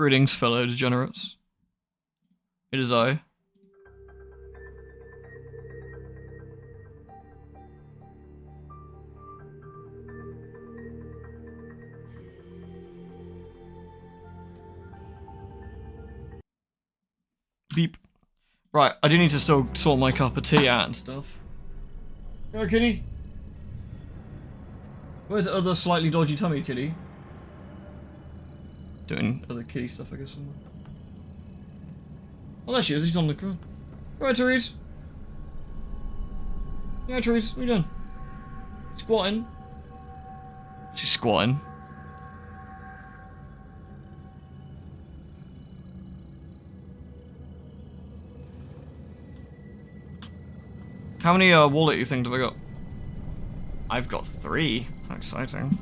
Greetings, fellow degenerates. It is I. Beep. Right, I do need to still sort my cup of tea out and stuff. Go, kitty. Where's the other slightly dodgy tummy, kitty? Doing other kitty stuff, I guess. Oh, there she is. He's on the ground. Go ahead, Therese. Yeah, Therese. What are you doing? Squatting. She's squatting. How many wallet you think have I got? I've got 3. How exciting.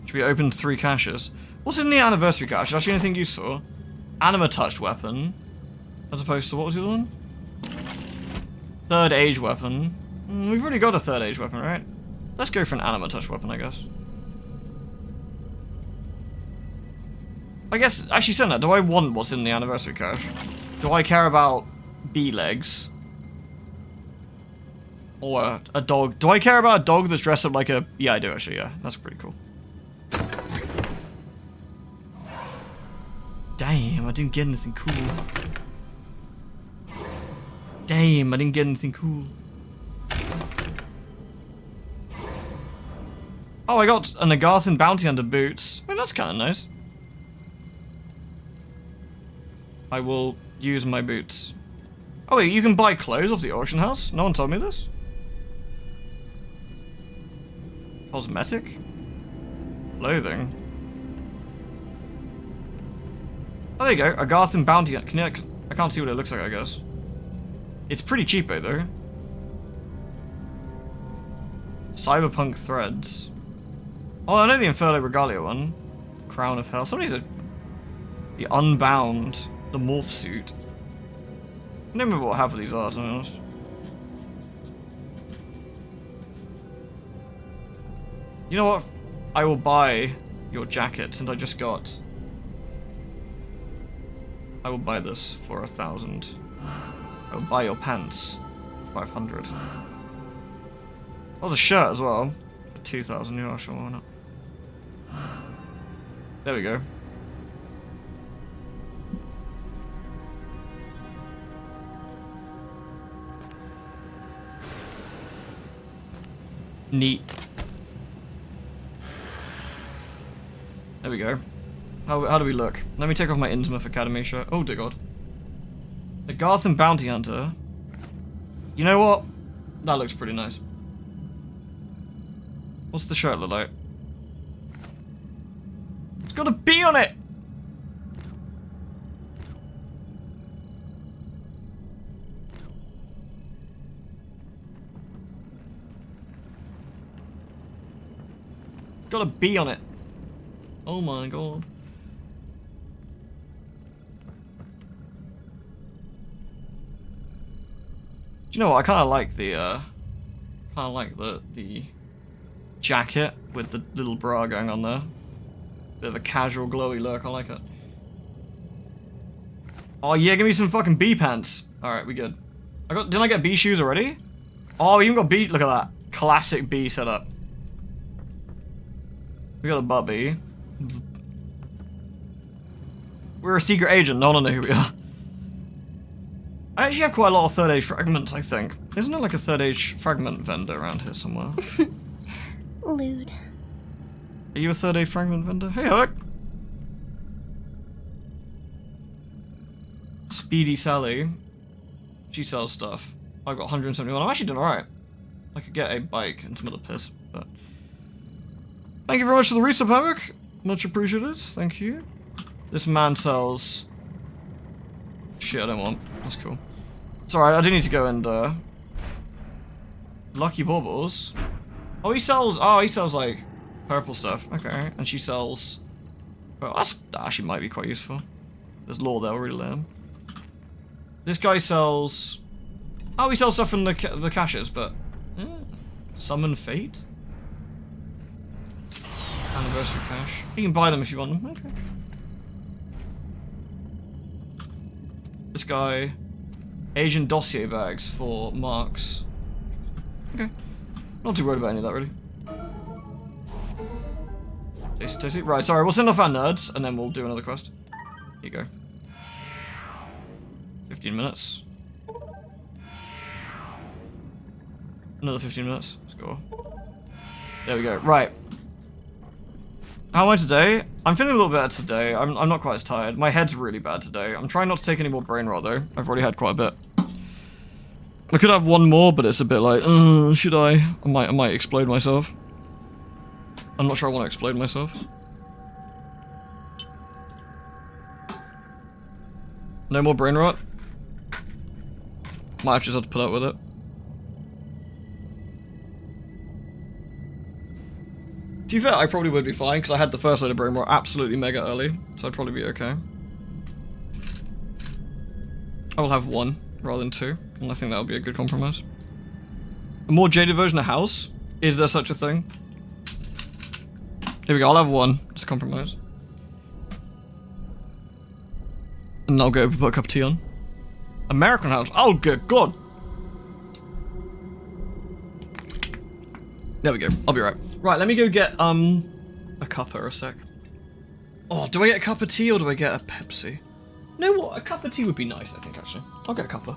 Should we open 3 caches? What's in the anniversary cache? Actually, anything useful? Anima touched weapon. As opposed to, what was the other one? 3rd age weapon. We've already got a 3rd age weapon, right? Let's go for an anima touched weapon, I guess. I guess, actually saying that, do I want what's in the anniversary cache? Do I care about bee legs? Or a dog? Do I care about a dog that's dressed up like a... Yeah, I do actually, yeah. That's pretty cool. Damn, I didn't get anything cool. Damn, I didn't get anything cool. Oh, I got an Agarthan bounty hunter boots. I mean, that's kind of nice. I will use my boots. Oh wait, you can buy clothes off the auction house? No one told me this. Cosmetic? Clothing? Oh, there you go. Agarthan bounty hunter. I can't see what it looks like, I guess. It's pretty cheapo, though. Cyberpunk threads. Oh, I know the Inferno Regalia one. Crown of Hell. Somebody's the Unbound. The morph suit. I don't remember what half of these are, to be honest. You know what? I will buy your jacket since I just got. I will buy this for 1,000. I will buy your pants for 500. Oh, the shirt as well for 2,000. Yeah, sure, why not? There we go. Neat. There we go. How do we look? Let me take off my Innsmouth Academy shirt. Oh dear god. The Agarthan Bounty Hunter. You know what? That looks pretty nice. What's the shirt look like? It's got a bee on it! It's got a bee on it. Oh my god. Do you know what? I kind of like the the jacket with the little bra going on there. Bit of a casual glowy look. I like it. Oh yeah, give me some fucking bee pants. All right, we good. Didn't I get bee shoes already? Oh, we even got bee. Look at that classic bee setup. We got a butt bee. We're a secret agent. No one knows who we are. I actually have quite a lot of 3rd age fragments, I think. Isn't there like a 3rd age fragment vendor around here somewhere? Lewd. Are you a 3rd age fragment vendor? Hey, Herc! Speedy Sally. She sells stuff. I've got 171. I'm actually doing alright. I could get a bike and some other piss, but... Thank you very much for the resub, Havoc. Much appreciated. Thank you. This man sells... Shit, I don't want. That's cool. It's alright, I do need to go and, Lucky Baubles. Oh, he sells like purple stuff. Okay, and she sells... Well, that actually might be quite useful. There's lore there, really lame. This guy sells... Oh, he sells stuff from the caches, but... Summon Fate? Anniversary cache. You can buy them if you want them. Okay. guy. Asian dossier bags for marks. Okay. Not too worried about any of that, really. Tasty, tasty. Right, sorry, we'll send off our nerds, and then we'll do another quest. Here you go. 15 minutes. Another 15 minutes. Let's go. There we go. Right. How am I today? I'm feeling a little better today. I'm not quite as tired. My head's really bad today. I'm trying not to take any more brain rot, though. I've already had quite a bit. I could have one more, but it's a bit like, should I? I might explode myself. I'm not sure I want to explode myself. No more brain rot? Might have just have to put up with it. To be fair, I probably would be fine, because I had the first load of brain rot absolutely mega early, so I'd probably be okay. I will have one, rather than two, and I think that would be a good compromise. A more jaded version of House? Is there such a thing? Here we go, I'll have one. It's a compromise. And I'll go put a cup of tea on. American House. Oh, good God. There we go. I'll be right. Right, let me go get, a cuppa a sec. Oh, do I get a cup of tea or do I get a Pepsi? You know what? A cup of tea would be nice, I think, actually. I'll get a cuppa.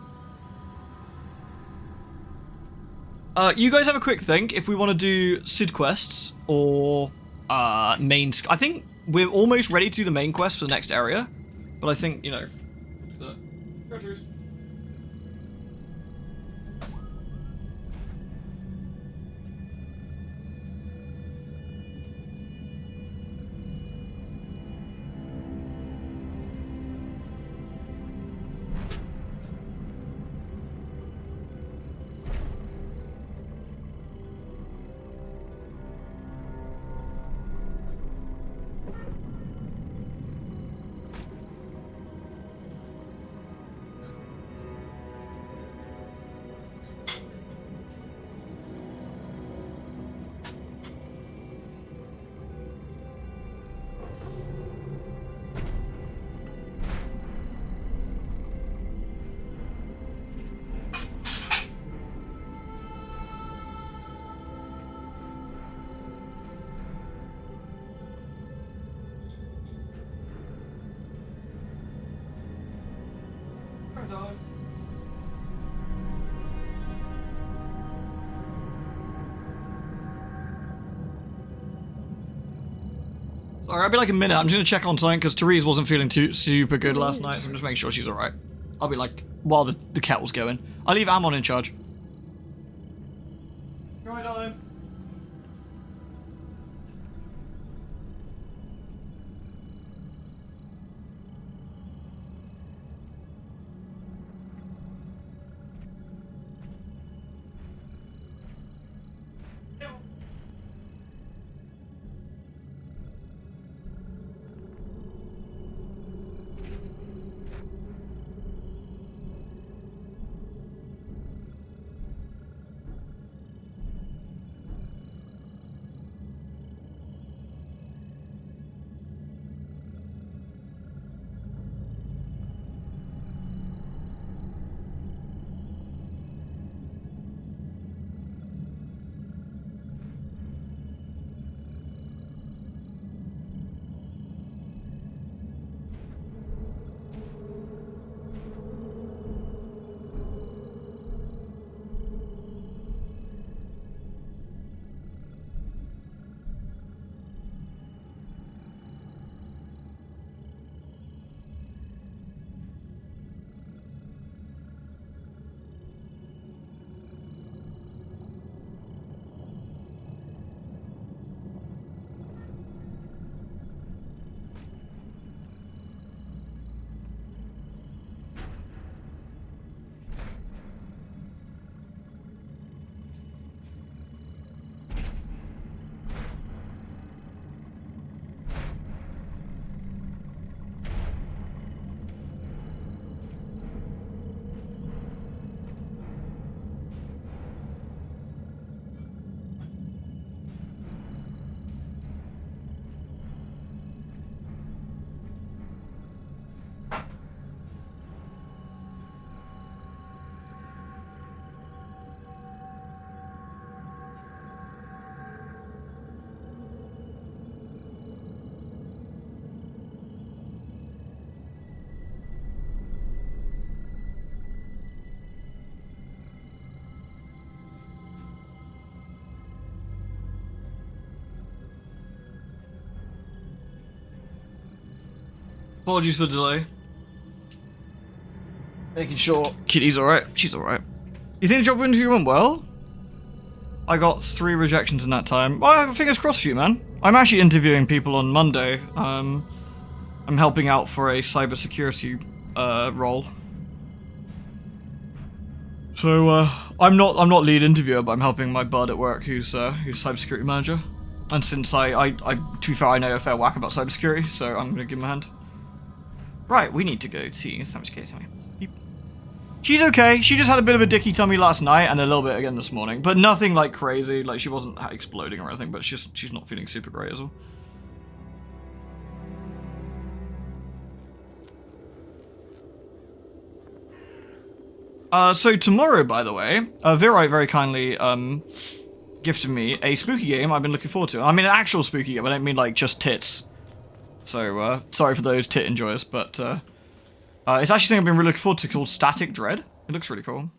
You guys have a quick think if we want to do Sid quests or, main... I think we're almost ready to do the main quest for the next area. But I think, you know... Sorry, I'll be like a minute. I'm just gonna check on something because Therese wasn't feeling too super good last night, so I'm just making sure she's alright. I'll be like, while the kettle's going. I'll leave Amon in charge. Right on. Apologies for the delay. Making sure Kitty's alright. She's alright. You think the job interview went well? I got 3 rejections in that time. Well, fingers crossed for you, man. I'm actually interviewing people on Monday. I'm helping out for a cybersecurity role. So I'm not lead interviewer, but I'm helping my bud at work who's cybersecurity manager. And since I to be fair, I know a fair whack about cybersecurity, so I'm gonna give him a hand. Right, we need to go see cybersecurity. She's okay. She just had a bit of a dicky tummy last night and a little bit again this morning, but nothing like crazy. Like she wasn't exploding or anything, but she's not feeling super great as well. So tomorrow, by the way, Virite very kindly gifted me a spooky game I've been looking forward to. I mean, an actual spooky game. I don't mean like just tits. So sorry for those tit enjoyers, but it's actually something I've been really looking forward to called Static Dread. It looks really cool.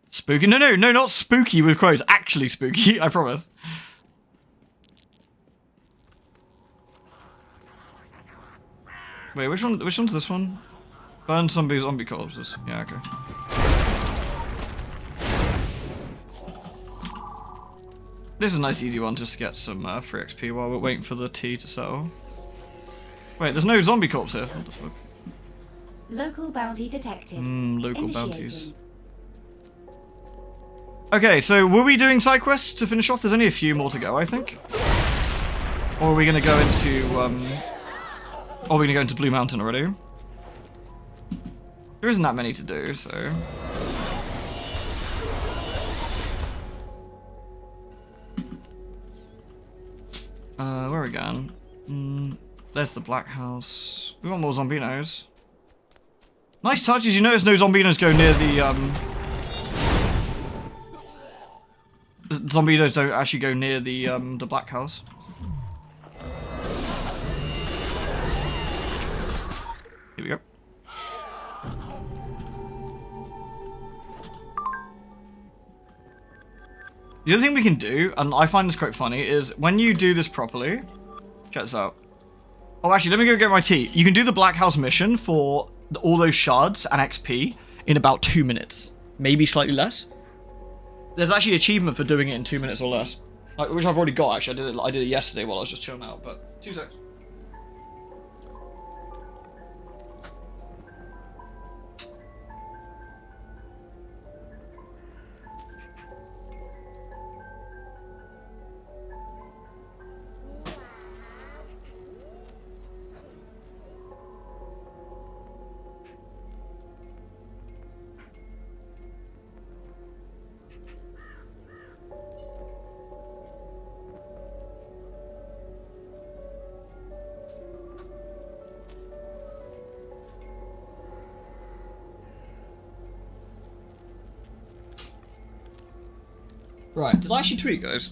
Spooky? No, not spooky with quotes. Actually spooky, I promise. Wait, which one's this one? Burn zombie corpses. Yeah, okay. This is a nice easy one just to get some free XP while we're waiting for the tea to settle. Wait, there's no zombie corpse here. What the fuck? Local bounty detected. Local bounties. Okay, so were we doing side quests to finish off? There's only a few more to go, I think. Or are we gonna go into or are we gonna go into Blue Mountain already? There isn't that many to do, so. Where are we going? There's the Black House. We want more zombinos. Nice touches. You notice no zombinos go near the zombinos don't actually go near the Black House. Here we go. The other thing we can do, and I find this quite funny, is when you do this properly, check this out. Oh, actually, let me go get my tea. You can do the Black House mission for all those shards and XP in about 2 minutes. Maybe slightly less. There's actually an achievement for doing it in 2 minutes or less. Which I've already got, actually. I did it yesterday while I was just chilling out, but 2 seconds. Right, did I actually tweet, guys?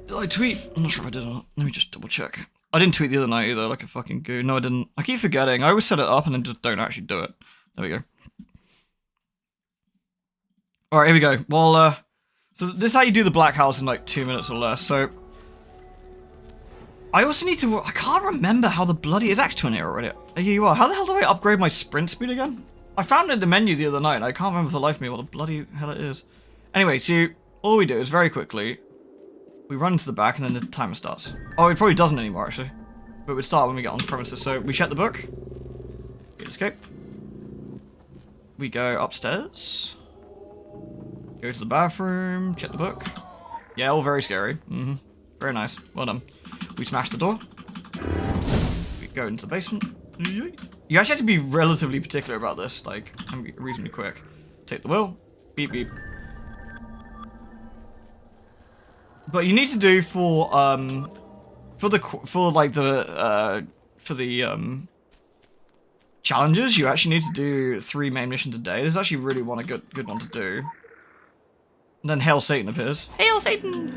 Did I tweet? I'm not sure if I did or not. Let me just double check. I didn't tweet the other night either, like a fucking goon. No, I didn't. I keep forgetting. I always set it up and then just don't actually do it. There we go. Alright, here we go. Well, so this is how you do the Black House in like 2 minutes or less. So, I also need to... I can't remember how the bloody... It's Axe 20 already. Here you are. How the hell do I upgrade my sprint speed again? I found it in the menu the other night, and I can't remember for the life of me what the bloody hell it is. Anyway, so all we do is very quickly, we run to the back, and then the timer starts. Oh, it probably doesn't anymore, actually. But it would start when we get on the premises. So we check the book. We escape. We go upstairs. Go to the bathroom. Check the book. Yeah, all very scary. Very nice. Well done. We smash the door. We go into the basement. You actually have to be relatively particular about this, like, and be reasonably quick. Take the wheel. Beep, beep. But you need to do for the challenges, you actually need to do 3 main missions a day. This is actually really a good one to do. And then Hail Satan appears. Hail Satan!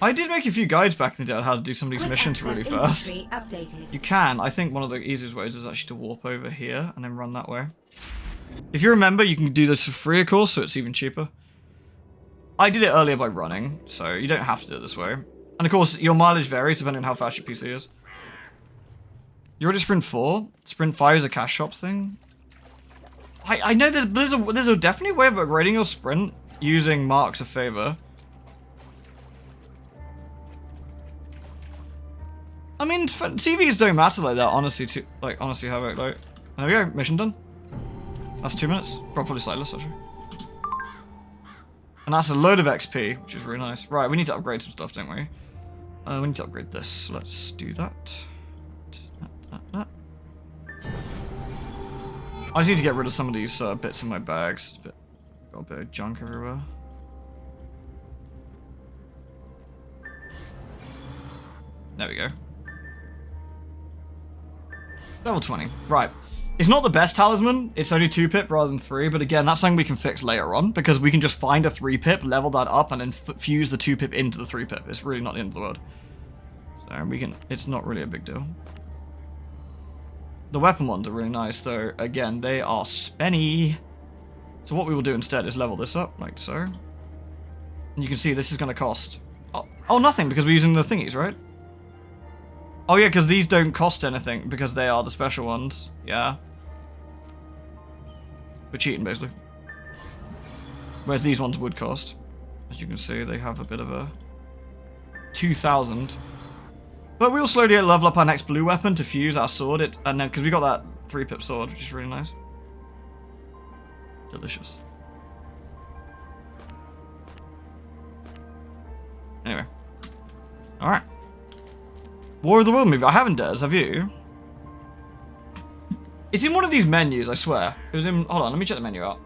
I did make a few guides back in the day on how to do some of these Quick missions really access fast. inventory updated. You can. I think one of the easiest ways is actually to warp over here and then run that way. If you remember, you can do this for free, of course, so it's even cheaper. I did it earlier by running, so you don't have to do it this way. And of course, your mileage varies depending on how fast your PC is. You're already Sprint 4? Sprint 5 is a cash shop thing? I know there's a definitely way of upgrading your Sprint using marks of favor. I mean, TVs don't matter like that, honestly. Honestly, have it like. There we go, mission done. That's 2 minutes. Probably sightless, actually. And that's a load of XP, which is really nice. Right, we need to upgrade some stuff, don't we? We need to upgrade this. Let's do that. That. I just need to get rid of some of these bits in my bags. Got a bit of junk everywhere. There we go. Level 20. Right. It's not the best talisman. It's only 2-pip rather than 3, but again, that's something we can fix later on, because we can just find a 3-pip, level that up, and then fuse the 2-pip into the 3-pip. It's really not the end of the world. So we can. It's not really a big deal. The weapon ones are really nice, though. Again, they are spenny. So what we will do instead is level this up, like so. And you can see this is going to cost... Oh, nothing, because we're using the thingies, right? Oh yeah, because these don't cost anything, because they are the special ones. Yeah. We're cheating, basically. Whereas these ones would cost. As you can see, they have a bit of a... 2,000. But we'll slowly level up our next blue weapon to fuse our sword. And then, because we got that 3-pip sword, which is really nice. Delicious. Anyway. Alright. War of the World movie. I haven't, Des. Have you? It's in one of these menus, I swear. It was in... Hold on, let me check the menu out.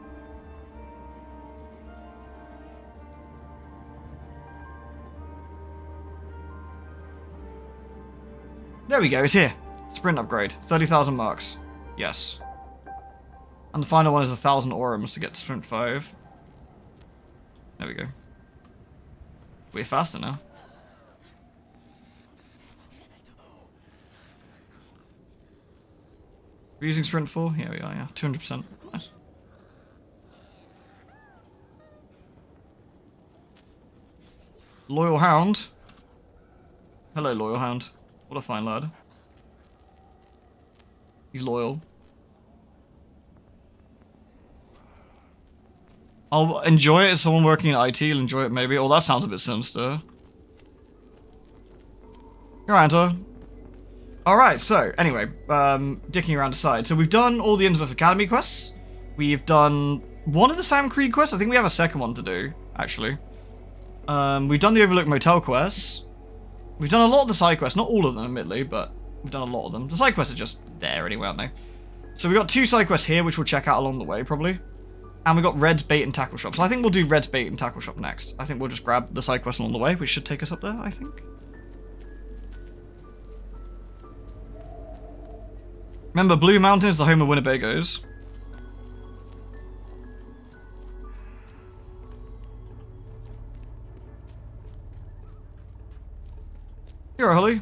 There we go, it's here. Sprint upgrade. 30,000 marks. Yes. And the final one is 1,000 orums to get to Sprint 5. There we go. We're faster now. We're using Sprint 4? Here we are, yeah. 200%. Nice. Loyal Hound. Hello, Loyal Hound. What a fine lad. He's loyal. I'll enjoy it as someone working in IT. You'll enjoy it maybe. Oh, that sounds a bit sinister. You're right, Anto. Alright, so, anyway, dicking around aside. So we've done all the Innsmouth Academy quests. We've done one of the Sam Creed quests. I think we have a second one to do, actually. We've done the Overlook Motel quests. We've done a lot of the side quests. Not all of them, admittedly, but we've done a lot of them. The side quests are just there anyway, aren't they? So we've got 2 side quests here, which we'll check out along the way, probably. And we've got Red's Bait and Tackle Shop. So I think we'll do Red's Bait and Tackle Shop next. I think we'll just grab the side quest along the way, which should take us up there, I think. Remember, Blue Mountain is the home of Winnebagos. You're Holly.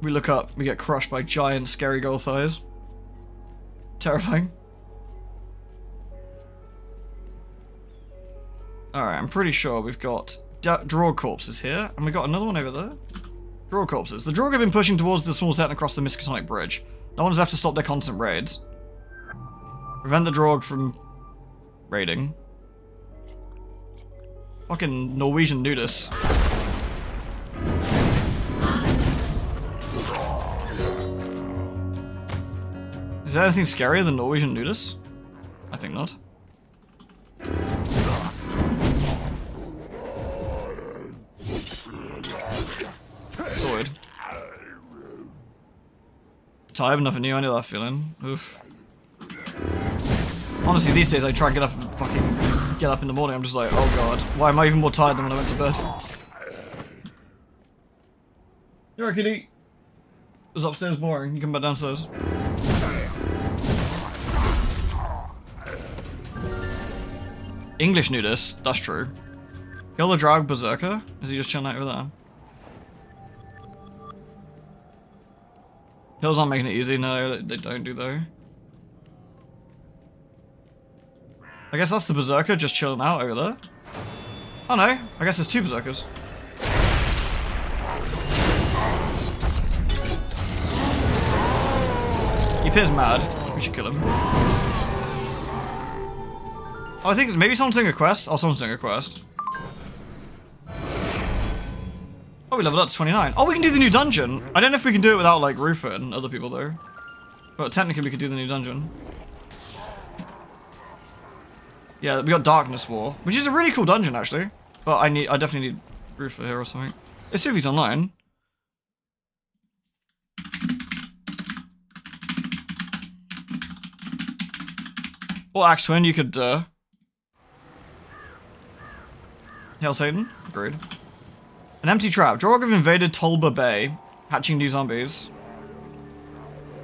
We look up, we get crushed by giant, scary gold thighs. Terrifying. Alright, I'm pretty sure we've got draw corpses here, and we've got another one over there. Draw corpses. The Draug have been pushing towards the small set and across the Miskatonic Bridge. No one's left to stop their constant raids. Prevent the Draug from raiding. Fucking Norwegian nudists. Is there anything scarier than Norwegian nudists? I think not. Sorted. Tired, nothing new, I know that feeling. Oof. Honestly, these days I try and get up and fucking get up in the morning, I'm just like, oh god, why am I even more tired than when I went to bed? You're right, kitty. It was upstairs boring, you come back downstairs. English nudist. That's true. Kill the drag berserker? Is he just chilling out over there? Hills aren't making it easy. No, they don't do though. I guess that's the berserker just chilling out over there. Oh no, I guess there's two berserkers. He appears mad. We should kill him. Oh, I think maybe someone's doing a quest. Oh, someone's doing a quest. Oh, we leveled up to 29. Oh, we can do the new dungeon. I don't know if we can do it without, like, Rufus and other people, though. But technically, we could do the new dungeon. Yeah, we got Darkness War, which is a really cool dungeon, actually. But I definitely need Rufus here or something. Let's see if he's online. Or Axe Twin, you could, Hail Satan? Agreed. An empty trap. Drog have invaded Tolba Bay, hatching new zombies.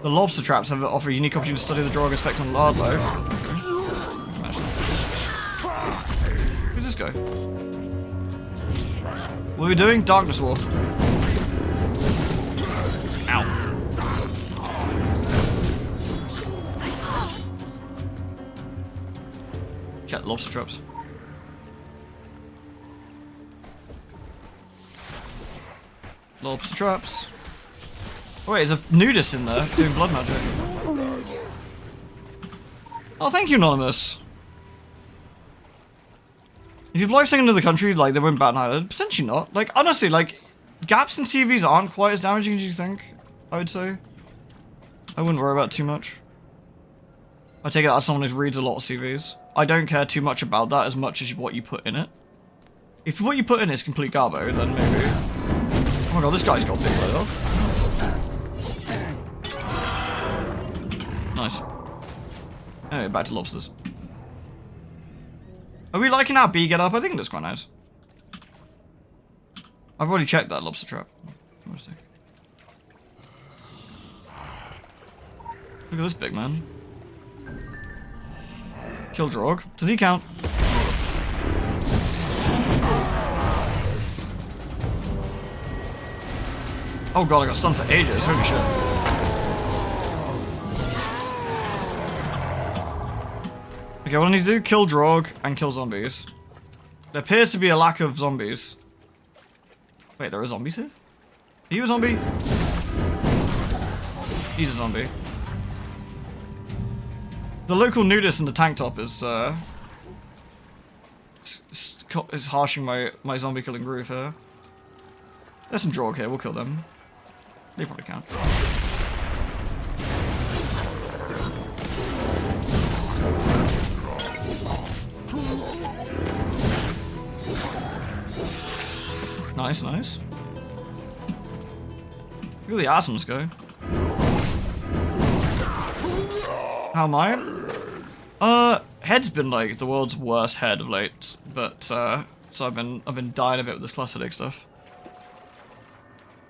The lobster traps have offer a unique opportunity to study the Drog effect on lard life. Okay. Who's this guy? What are we doing? Darkness War. Ow. Check lobster traps. Lobster traps. Oh wait, there's a nudist in there doing blood magic. Oh, thank you, Anonymous. If you blow something into the country, like, they won't bat an eyelid. Potentially not. Like, honestly, like, gaps in TVs aren't quite as damaging as you think, I would say. I wouldn't worry about it too much. I take it as someone who reads a lot of CVs. I don't care too much about that as much as what you put in it. If what you put in is complete garbo, then maybe. Oh my god, this guy's got a big load off. Nice. Anyway, back to lobsters. Are we liking our bee get up? I think it looks quite nice. I've already checked that lobster trap. Look at this big man. Kill Drog. Does he count? Oh god, I got stunned for ages. Holy shit. Okay, what I need to do? Kill Drog and kill zombies. There appears to be a lack of zombies. Wait, there are zombies here? Are you a zombie? He's a zombie. The local nudist in the tank top is harshing my zombie killing groove here. There's some Drog here, we'll kill them. They probably can't. Nice, nice. Look at the awesomeness go. How am I? Head's been like the world's worst head of late, but so I've been dying a bit with this class headache stuff.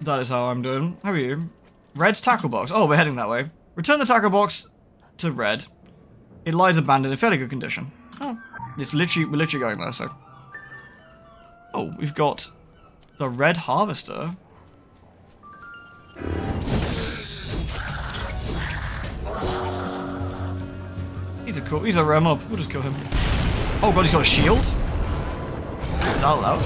That is how I'm doing. How are you? Red's tackle box. Oh, we're heading that way. Return the tackle box to Red. It lies abandoned in fairly good condition. Oh, we're literally going there. So. Oh, we've got the Red Harvester. He's a rem up. We'll just kill him. Oh god, he's got a shield? Is that allowed?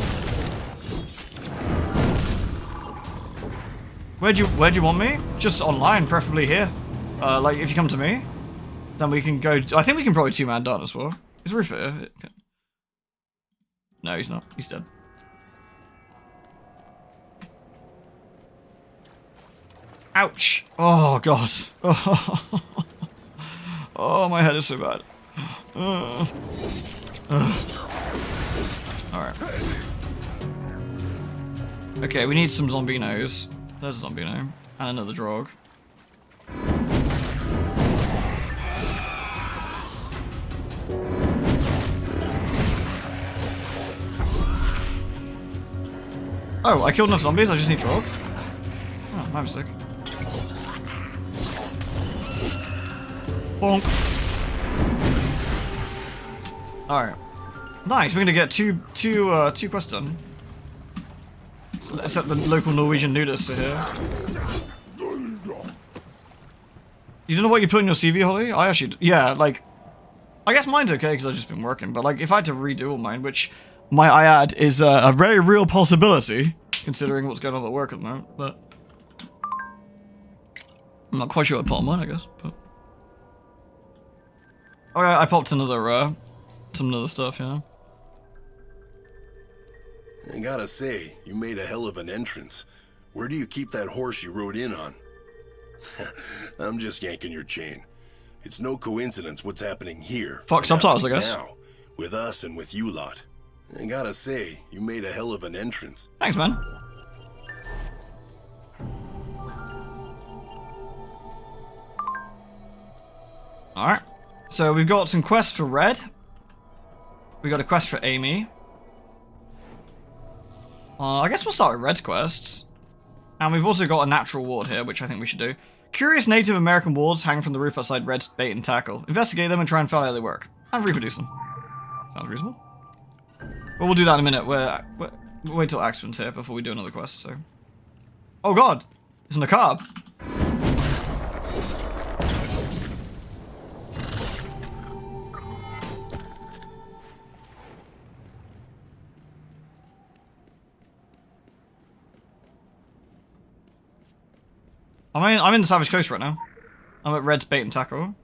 Where'd you want me? Just online, preferably here. Like, if you come to me, then we can go... I think we can probably two-man done as well. Is Rufus here? No, he's not. He's dead. Ouch! Oh, God. Oh, my head is so bad. Alright. Okay, we need some zombinos. There's a zombino. And another Drog. Oh, I killed enough zombies, I just need Drog? Oh, my mistake. Bonk. Alright. Nice, we're gonna get two quests done. Except the local Norwegian nudists are here. You don't know what you put in your CV, Holly? I actually, yeah, like, I guess mine's okay because I've just been working, but like, if I had to redo all mine, which, might I add, is a very real possibility, considering what's going on at work at the moment, but I'm not quite sure what I put on mine, I guess, but... Okay, I popped another, some other stuff, yeah. I gotta say, you made a hell of an entrance. Where do you keep that horse you rode in on? I'm just yanking your chain. It's no coincidence what's happening here. Fuck subtitles, I guess. Now, with us and with you lot. I gotta say, you made a hell of an entrance. Thanks, man. Alright. So we've got some quests for Red. We got a quest for Amy. I guess we'll start with Red's quests. And we've also got a natural ward here, which I think we should do. Curious Native American wards hang from the roof outside Red's bait and tackle. Investigate them and try and find out how they work. And reproduce them. Sounds reasonable. But we'll do that in a minute. We'll wait till Axman's here before we do another quest, so... Oh god! It's in a carb. I'm in the Savage Coast right now. I'm at Red's bait and tackle.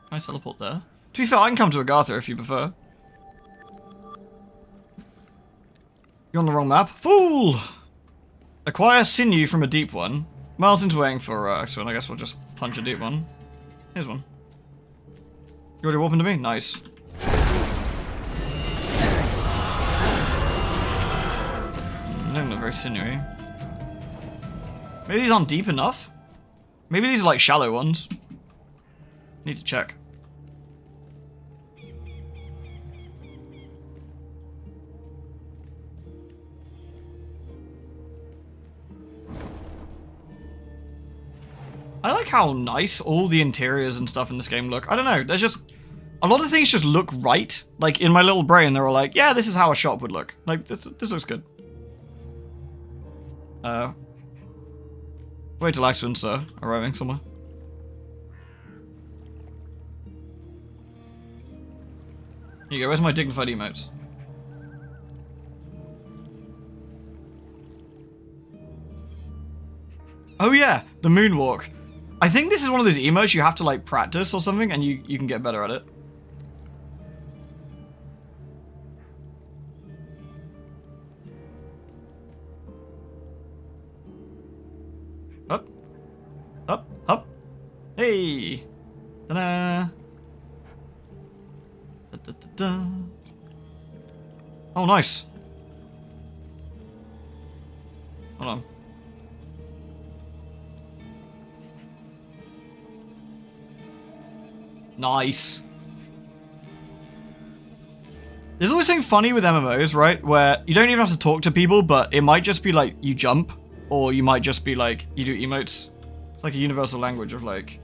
Can I teleport there? To be fair, I can come to Agartha if you prefer. You're on the wrong map. Fool! Acquire sinew from a deep one. Martin's waiting for so I guess we'll just punch a deep one. Here's one. You already warping to me? Nice. They don't look very sinewy. Maybe these aren't deep enough? Maybe these are like shallow ones. Need to check. I like how nice all the interiors and stuff in this game look. I don't know, there's just... A lot of things just look right. Like, in my little brain, they're all like, yeah, this is how a shop would look. Like, this looks good. Wait till Axman's arriving somewhere. Here you go, where's my dignified emotes? Oh yeah, the moonwalk. I think this is one of those emotes you have to like practice or something and you can get better at it. Up. Up. Up. Hey. Ta-da. Da-da-da-da. Oh, nice. Hold on. Nice. There's always something funny with MMOs, right? Where you don't even have to talk to people, but it might just be like you jump, or you might just be like you do emotes. It's like a universal language of like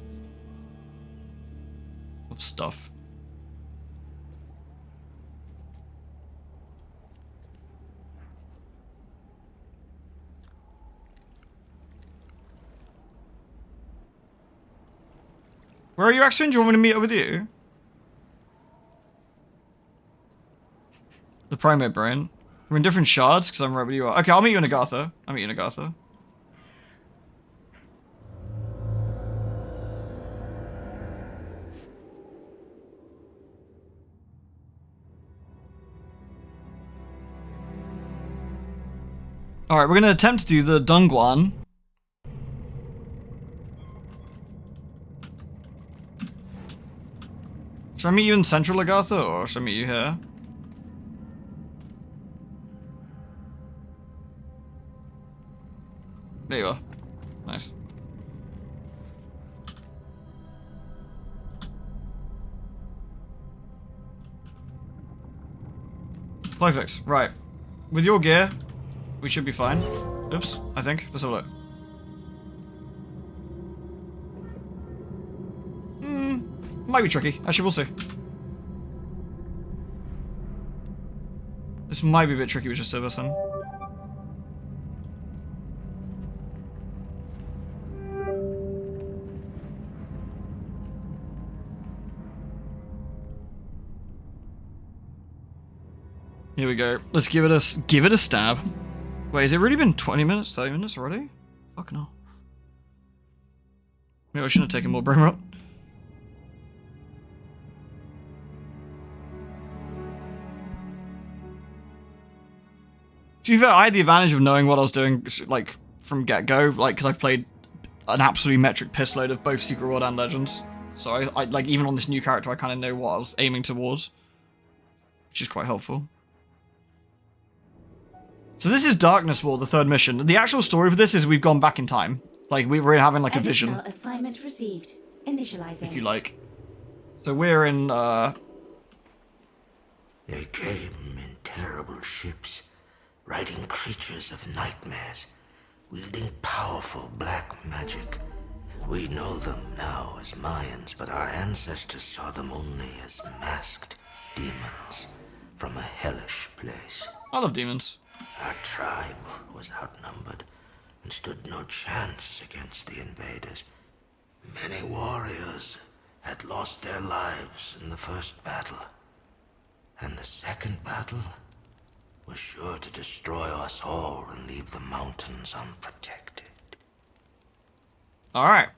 of stuff. Where are you, Axman? Do you want me to meet up with you? The primate brain. We're in different shards because I'm right where you are. Okay, I'll meet you in Agartha. I'll meet you in Agartha. Alright, we're going to attempt to do the Dungwan. Should I meet you in Central Agartha, or should I meet you here? There you are. Nice. Perfect. Right. With your gear, we should be fine. Oops, I think. Let's have a look. Might be tricky. Actually, we'll see. This might be a bit tricky with just service then. Here we go. Let's give it a stab. Wait, has it really been 20 minutes, 30 minutes already? Fucking hell. Maybe I shouldn't have taken more brain rot. To be fair, I had the advantage of knowing what I was doing, like, from get-go, like, because I've played an absolutely metric piss load of both Secret World and Legends. So I like, even on this new character, I kind of know what I was aiming towards. Which is quite helpful. So this is Darkness War, the third mission. The actual story for this is we've gone back in time. Like, we're having, like, a vision. Additional assignment received. Initializing. If you like. So we're in, They came in terrible ships, riding creatures of nightmares, wielding powerful black magic. We know them now as Mayans, but our ancestors saw them only as masked demons from a hellish place. I love demons. Our tribe was outnumbered and stood no chance against the invaders. Many warriors had lost their lives in the first battle, and the second battle was sure to destroy us all and leave the mountains unprotected. Alright.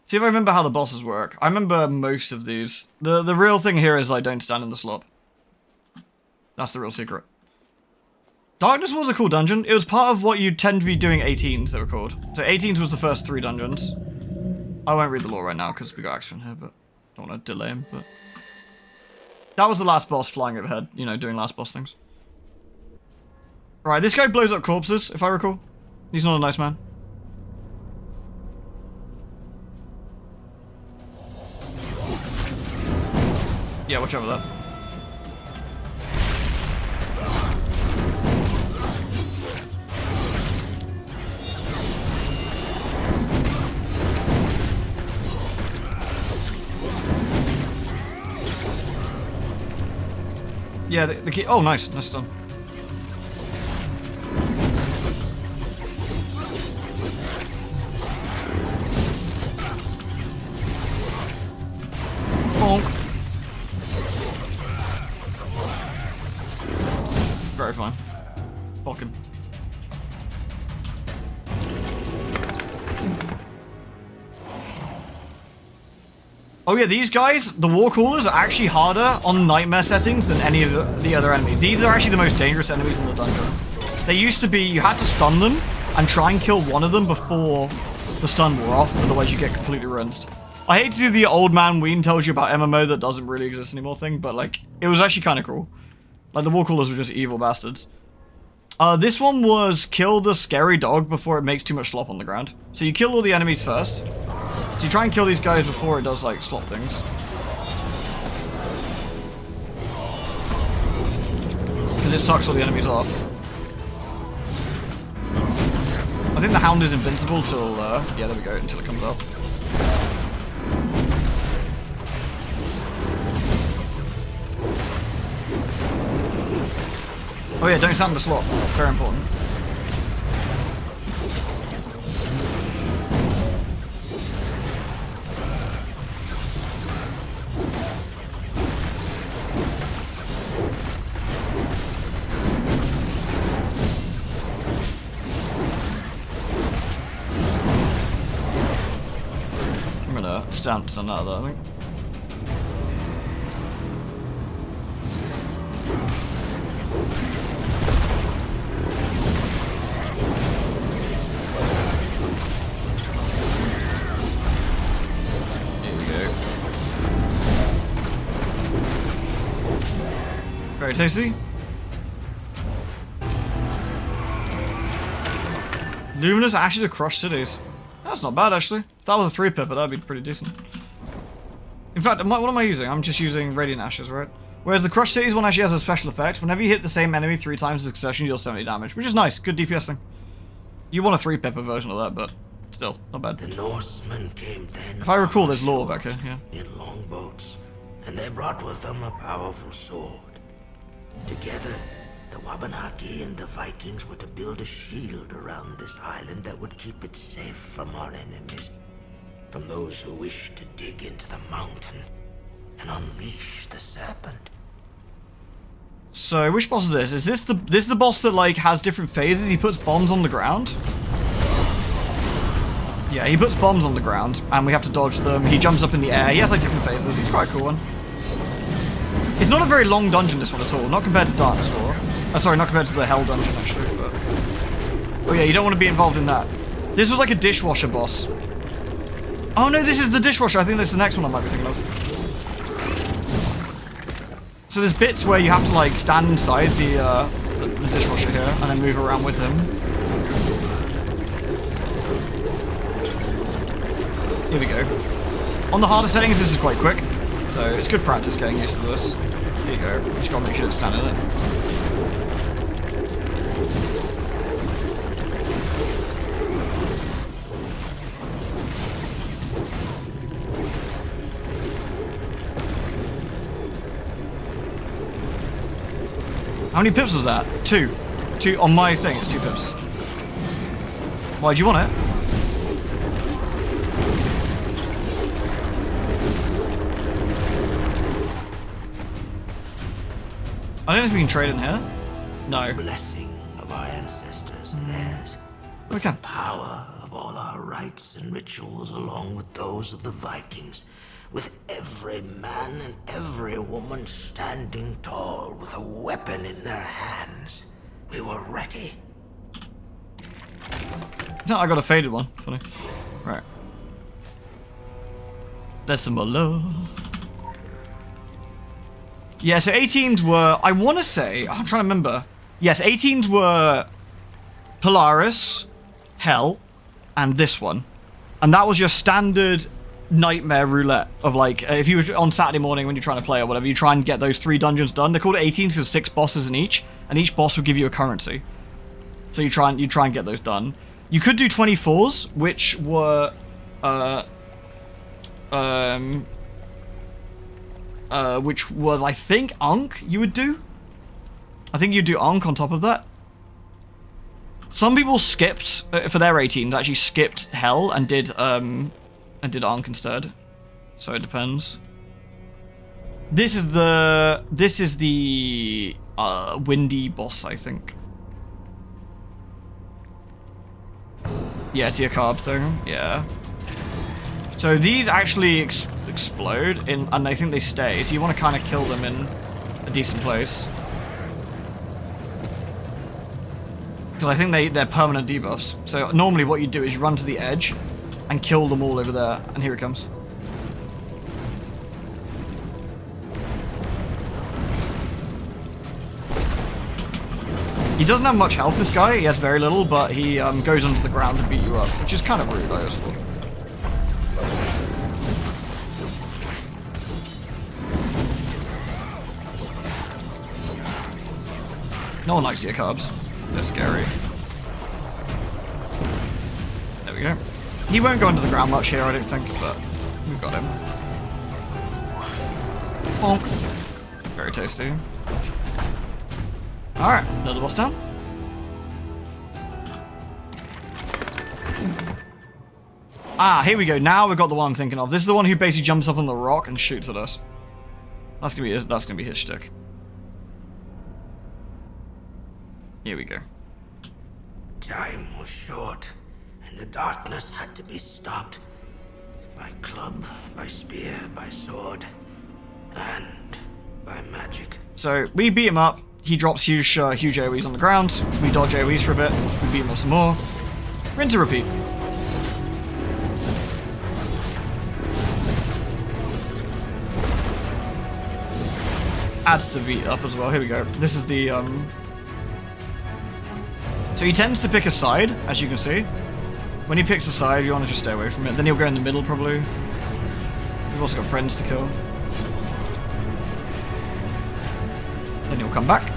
See if I remember how the bosses work. I remember most of these. The real thing here is I don't stand in the slop. That's the real secret. Darkness was a cool dungeon. It was part of what you tend to be doing 18s, they were called. So 18s was the first 3 dungeons. I won't read the lore right now because we got Axel in here, but don't want to delay him, but... That was the last boss flying overhead, you know, doing last boss things. Right, this guy blows up corpses, if I recall. He's not a nice man. Yeah, watch over that. Yeah, the key. Oh, nice. Nice done. Bonk. Very fine. Fuck him. Oh yeah, these guys, the War Callers, are actually harder on nightmare settings than any of the other enemies. These are actually the most dangerous enemies in the dungeon. They used to be, you had to stun them and try and kill one of them before the stun wore off, otherwise you get completely rinsed. I hate to do the old man Ween tells you about MMO that doesn't really exist anymore thing, but like, it was actually kind of cool. Like, the War Callers were just evil bastards. This one was kill the scary dog before it makes too much slop on the ground. So you kill all the enemies first. So you try and kill these guys before it does, like, slop things. Because it sucks all the enemies off. I think the Hound is invincible till, yeah, there we go, until it comes up. Oh yeah, don't stand in the slot. Very important. I'm gonna stand out of that, I think. Very tasty. Luminous Ashes of Crushed Cities. That's not bad, actually. If that was a 3-pipper, that'd be pretty decent. In fact, what am I using? I'm just using Radiant Ashes, right? Whereas the Crushed Cities one actually has a special effect. Whenever you hit the same enemy 3 times in succession, you deal 70 damage, which is nice. Good DPS thing. You want a 3-pipper version of that, but still, not bad. The Norsemen came then. If I recall, there's lore back here, yeah. In longboats, and they brought with them a powerful sword. Together, the Wabanaki and the Vikings were to build a shield around this island that would keep it safe from our enemies, from those who wished to dig into the mountain and unleash the serpent. So, which boss is this? Is this the boss that, like, has different phases? He puts bombs on the ground? Yeah, he puts bombs on the ground, and we have to dodge them. He jumps up in the air. He has, like, different phases. He's quite a cool one. It's not a very long dungeon, this one, at all. Not compared to Darkness War. Sorry, not compared to the Hell dungeon, actually, but... Oh, yeah, you don't want to be involved in that. This was like a dishwasher boss. Oh, no, this is the dishwasher. I think that's the next one I might be thinking of. So there's bits where you have to, like, stand inside the dishwasher here, and then move around with him. Here we go. On the harder settings, this is quite quick, so it's good practice getting used to this. Here you go. You just gotta make sure to stand in it. How many pips was that? 2. 2 on my thing, it's 2 pips. Why, do you want it? I don't know if we can trade in here. No. Blessing of our ancestors and theirs. We With can. the power of all our rites and rituals along with those of the Vikings. With every man and every woman standing tall with a weapon in their hands. We were ready. No, I got a faded one. Funny. Right. There's some more love. Yeah, so 18s were, I want to say, I'm trying to remember. Yes, 18s were Polaris, Hell, and this one. And that was your standard nightmare roulette of, like, if you were on Saturday morning when you're trying to play or whatever, you try and get those 3 dungeons done. They're called 18s because 6 bosses in each, and each boss would give you a currency. So you try and get those done. You could do 24s, which were, which was, I think, Ankh you would do. I think you'd do Ankh on top of that. Some people skipped, for their 18s, actually skipped Hell and did Ankh instead. So it depends. This is the windy boss, I think. Yeah, it's the carb thing. Yeah. So these actually explode, and I think they stay. So you want to kind of kill them in a decent place. Because I think they're permanent debuffs. So normally what you do is you run to the edge and kill them all over there. And here it comes. He doesn't have much health, this guy. He has very little, but he goes under the ground to beat you up, which is kind of rude, I just thought. No one likes the carbs. They're scary. There we go. He won't go under the ground much here, I don't think, but we've got him. Bonk. Very tasty. Alright, another boss down. Ah, here we go. Now we've got the one I'm thinking of. This is the one who basically jumps up on the rock and shoots at us. That's gonna be his shtick. Here we go. Time was short, and the darkness had to be stopped. By club, by spear, by sword, and by magic. So, we beat him up. He drops huge AoEs on the ground. We dodge AoEs for a bit. We beat him up some more. Rinse and repeat. Adds to beat up as well. Here we go. This is the, So he tends to pick a side, as you can see. When he picks a side, you want to just stay away from it. Then he'll go in the middle, probably. We've also got friends to kill. Then he'll come back.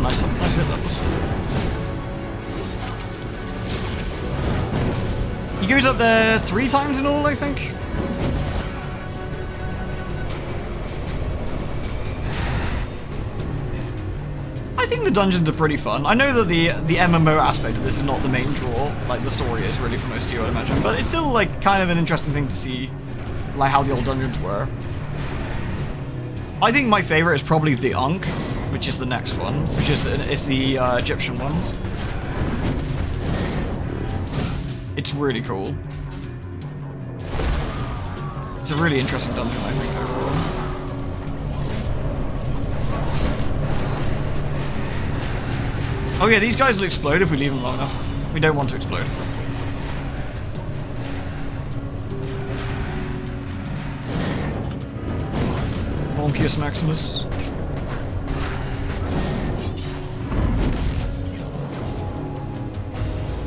nice hit that was. He goes up there 3 times in all, I think. I think the dungeons are pretty fun. I know that the MMO aspect of this is not the main draw, like the story is really for most of you, I'd imagine, but it's still like kind of an interesting thing to see, like how the old dungeons were. I think my favorite is probably the Ankh, which is the next one, which is it's the Egyptian one. It's really cool. It's a really interesting dungeon, I think, overall. Oh yeah, these guys will explode if we leave them long enough. We don't want to explode. Bonkius Maximus.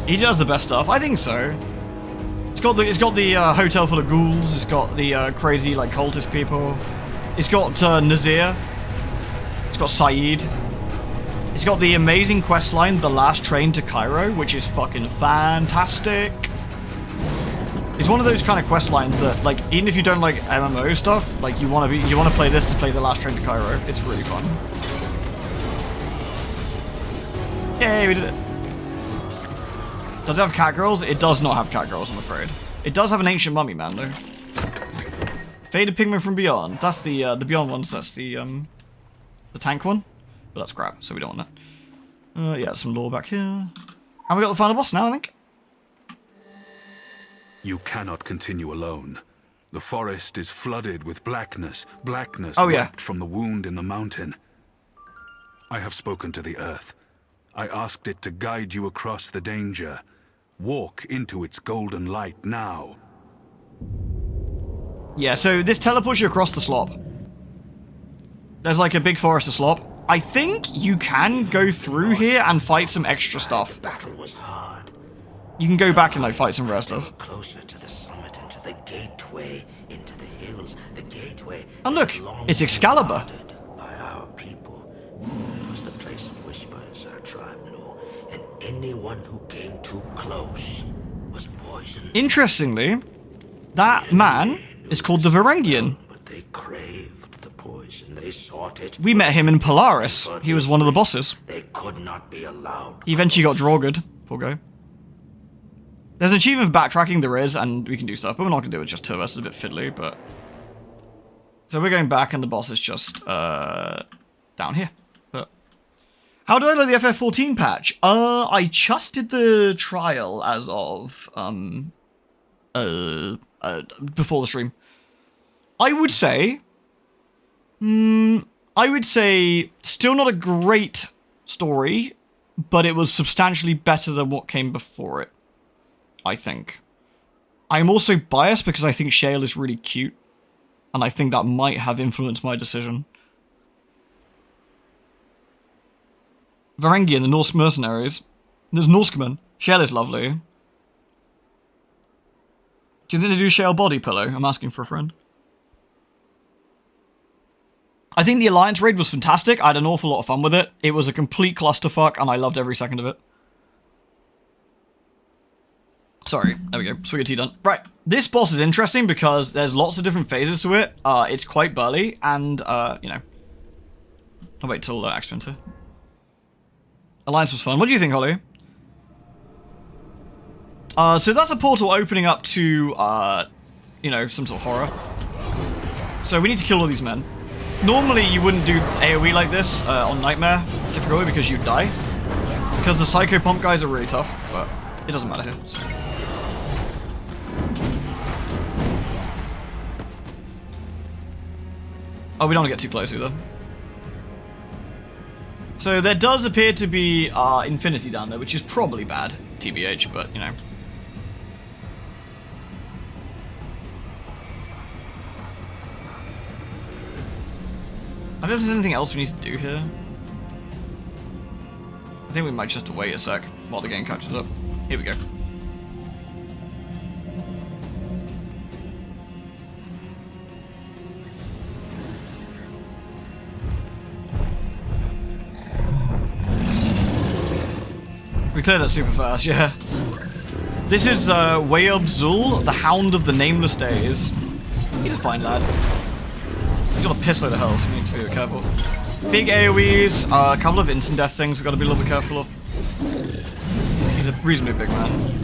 He does the best stuff. I think so. It's got the hotel full of ghouls. It's got the crazy like cultist people. It's got Nazir. It's got Saeed. It's got the amazing questline, The Last Train to Cairo, which is fucking fantastic. It's one of those kind of quest lines that, like, even if you don't like MMO stuff, like you want to play this to play The Last Train to Cairo. It's really fun. Yay, we did it. Does it have catgirls? It does not have catgirls, I'm afraid. It does have an ancient mummy man, though. Faded pigment from Beyond. That's the Beyond ones. That's the tank one. But that's crap, so we don't want that. Yeah, some lore back here. And we got the final boss now, I think. You cannot continue alone. The forest is flooded with blackness Oh, yeah. wept from the wound in the mountain. I have spoken to the earth. I asked it to guide you across the danger. Walk into its golden light now. Yeah, so this teleports you across the slop. There's like a big forest of slop. I think you can go through here and fight some extra stuff. The battle was hard. You can go back and like fight some rare stuff. Closer to the summit, into the gateway, into the hills, the gateway. And look, it's Excalibur. By our people. It was the place of whispers, our tribe knew, and anyone who came too close was poisoned. Interestingly, that man is called the Varangian. But they craved the poison. They sought it. We met him in Polaris. He was one of the bosses. They could not be allowed. He eventually got Draugr. Poor guy. There's an achievement for backtracking, there is, and we can do stuff, but we're not going to do it just 2 of us. It's a bit fiddly, but... So we're going back, and the boss is just, down here. But... How do I like the FF14 patch? I just did the trial as of, before the stream. I would say... still not a great story, but it was substantially better than what came before it. I think. I'm also biased because I think Shale is really cute, and I think that might have influenced my decision. Varangian, the Norse mercenaries. There's Norsemen. Shale is lovely. Do you think they do Shale body pillow? I'm asking for a friend. I think the Alliance raid was fantastic. I had an awful lot of fun with it. It was a complete clusterfuck, and I loved every second of it. Sorry, there we go. Swiggy done. Right, this boss is interesting because there's lots of different phases to it. It's quite burly, and, you know. I'll wait till Axe Winter. Alliance was fun. What do you think, Holly? So that's a portal opening up to, you know, some sort of horror. So we need to kill all these men. Normally, you wouldn't do AoE like this on Nightmare difficulty because you'd die. Because the Psycho Pump guys are really tough, but it doesn't matter here. So. Oh, we don't want to get too close either. So there does appear to be infinity down there, which is probably bad, TBH, but, you know. I don't know if there's anything else we need to do here. I think we might just have to wait a sec while the game catches up. Here we go. We cleared that super fast, yeah. This is Wayub the Hound of the Nameless Days. He's a fine lad. He's got a piss load of health, so we need to be a bit careful. Big AoEs, a couple of instant death things we've got to be a little bit careful of. He's a reasonably big man.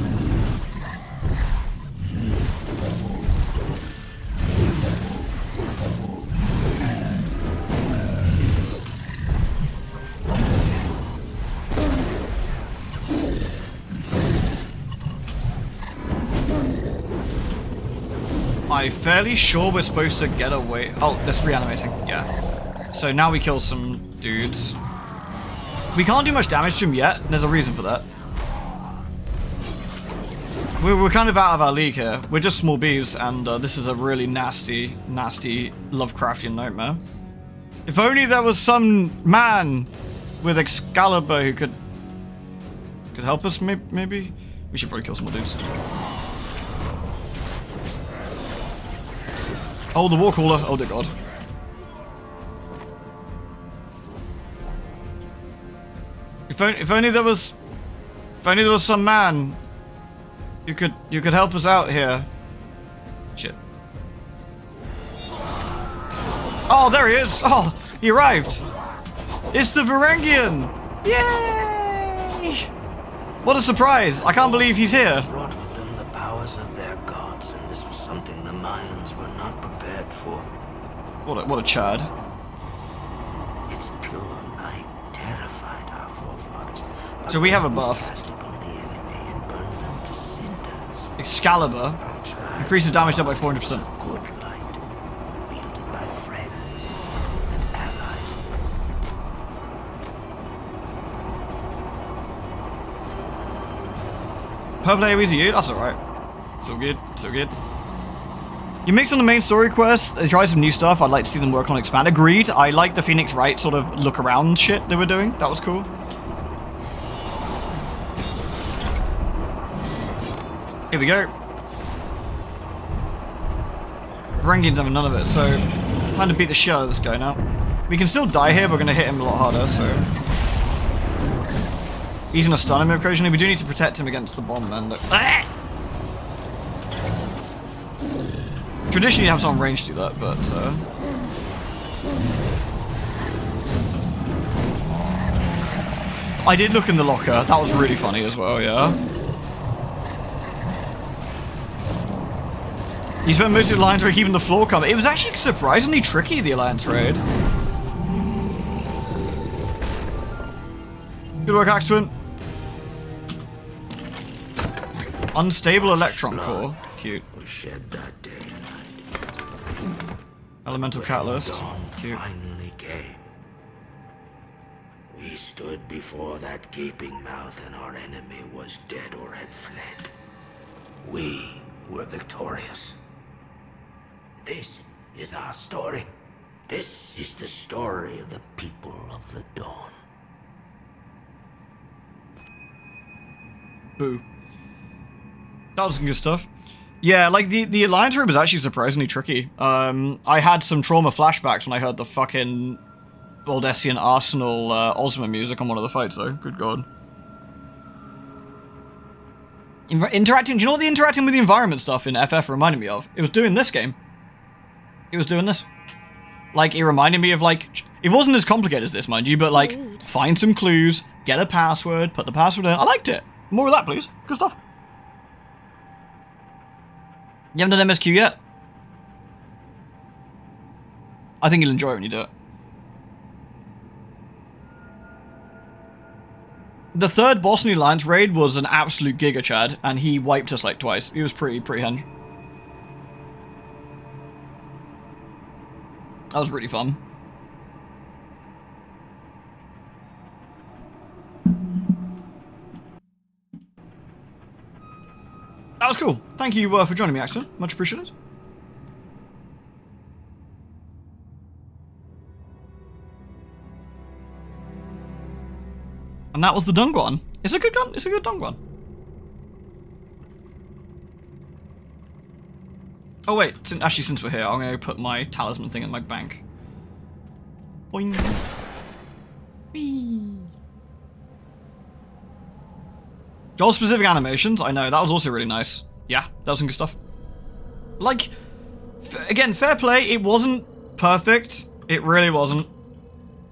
I'm fairly sure we're supposed to get away. Oh, that's reanimating. Yeah. So now we kill some dudes. We can't do much damage to him yet. And there's a reason for that. We're kind of out of our league here. We're just small bees, and this is a really nasty, nasty Lovecraftian nightmare. If only there was some man with Excalibur who could help us. Maybe we should probably kill some more dudes. Oh, the war caller. Oh, dear God. If only there was some man you could help us out here. Shit. Oh, there he is. Oh, he arrived. It's the Varangian. Yay! What a surprise. I can't believe he's here. Brought with them the powers of their gods, and this was something the Mayans were not prepared for. What a chad. Its pure light terrified our forefathers. So we have a buff. Cast upon the enemy and burned them to cinders. Excalibur increases damage up by 400%. Good light, wielded by friends and allies. Purple AoEs are you? That's alright. So good, so good. You mix on the main story quest, they try some new stuff. I'd like to see them work on Expand. Agreed. I like the Phoenix Wright sort of look around shit they were doing. That was cool. Here we go. Varangians having none of it, so time to beat the shit out of this guy now. We can still die here, but we're going to hit him a lot harder, so... He's going to stun him occasionally. We do need to protect him against the bomb, man. Ah! Traditionally, you have someone range to do that, but... I did look in the locker. That was really funny as well, yeah. You spent most of the Alliance raid keeping the floor cover. It was actually surprisingly tricky, the Alliance raid. Good work, Axtwin. Unstable electron core. Cute. Was shed that day and night. Elemental catalyst. Dawn Cute. finally came. We stood before that gaping mouth, and our enemy was dead or had fled. We were victorious. This is our story. This is the story of the people of the Dawn. Boo. That was some good stuff. Yeah, like, the Alliance room was actually surprisingly tricky. I had some trauma flashbacks when I heard the fucking Baldessian Arsenal Ozma music on one of the fights, though. Good God. Interacting, do you know what the interacting with the environment stuff in FF reminded me of? It was doing this game. It was doing this. Like, it reminded me of, like, it wasn't as complicated as this, mind you, but, like, find some clues, get a password, put the password in. I liked it. More of that, please. Good stuff. You haven't done MSQ yet? I think you'll enjoy it when you do it. The third boss in the Alliance raid was an absolute giga chad, and he wiped us like twice. He was pretty henge. That was really fun. That was cool. Thank you for joining me, Axton. Much appreciated. And that was the Dungwan. It's a good gun. It's a good Dungwan. Oh wait, actually since we're here, I'm going to put my talisman thing in my bank. Boing. Whee. Joel-specific animations, I know, that was also really nice. Yeah, that was some good stuff. Like, again, fair play, it wasn't perfect. It really wasn't.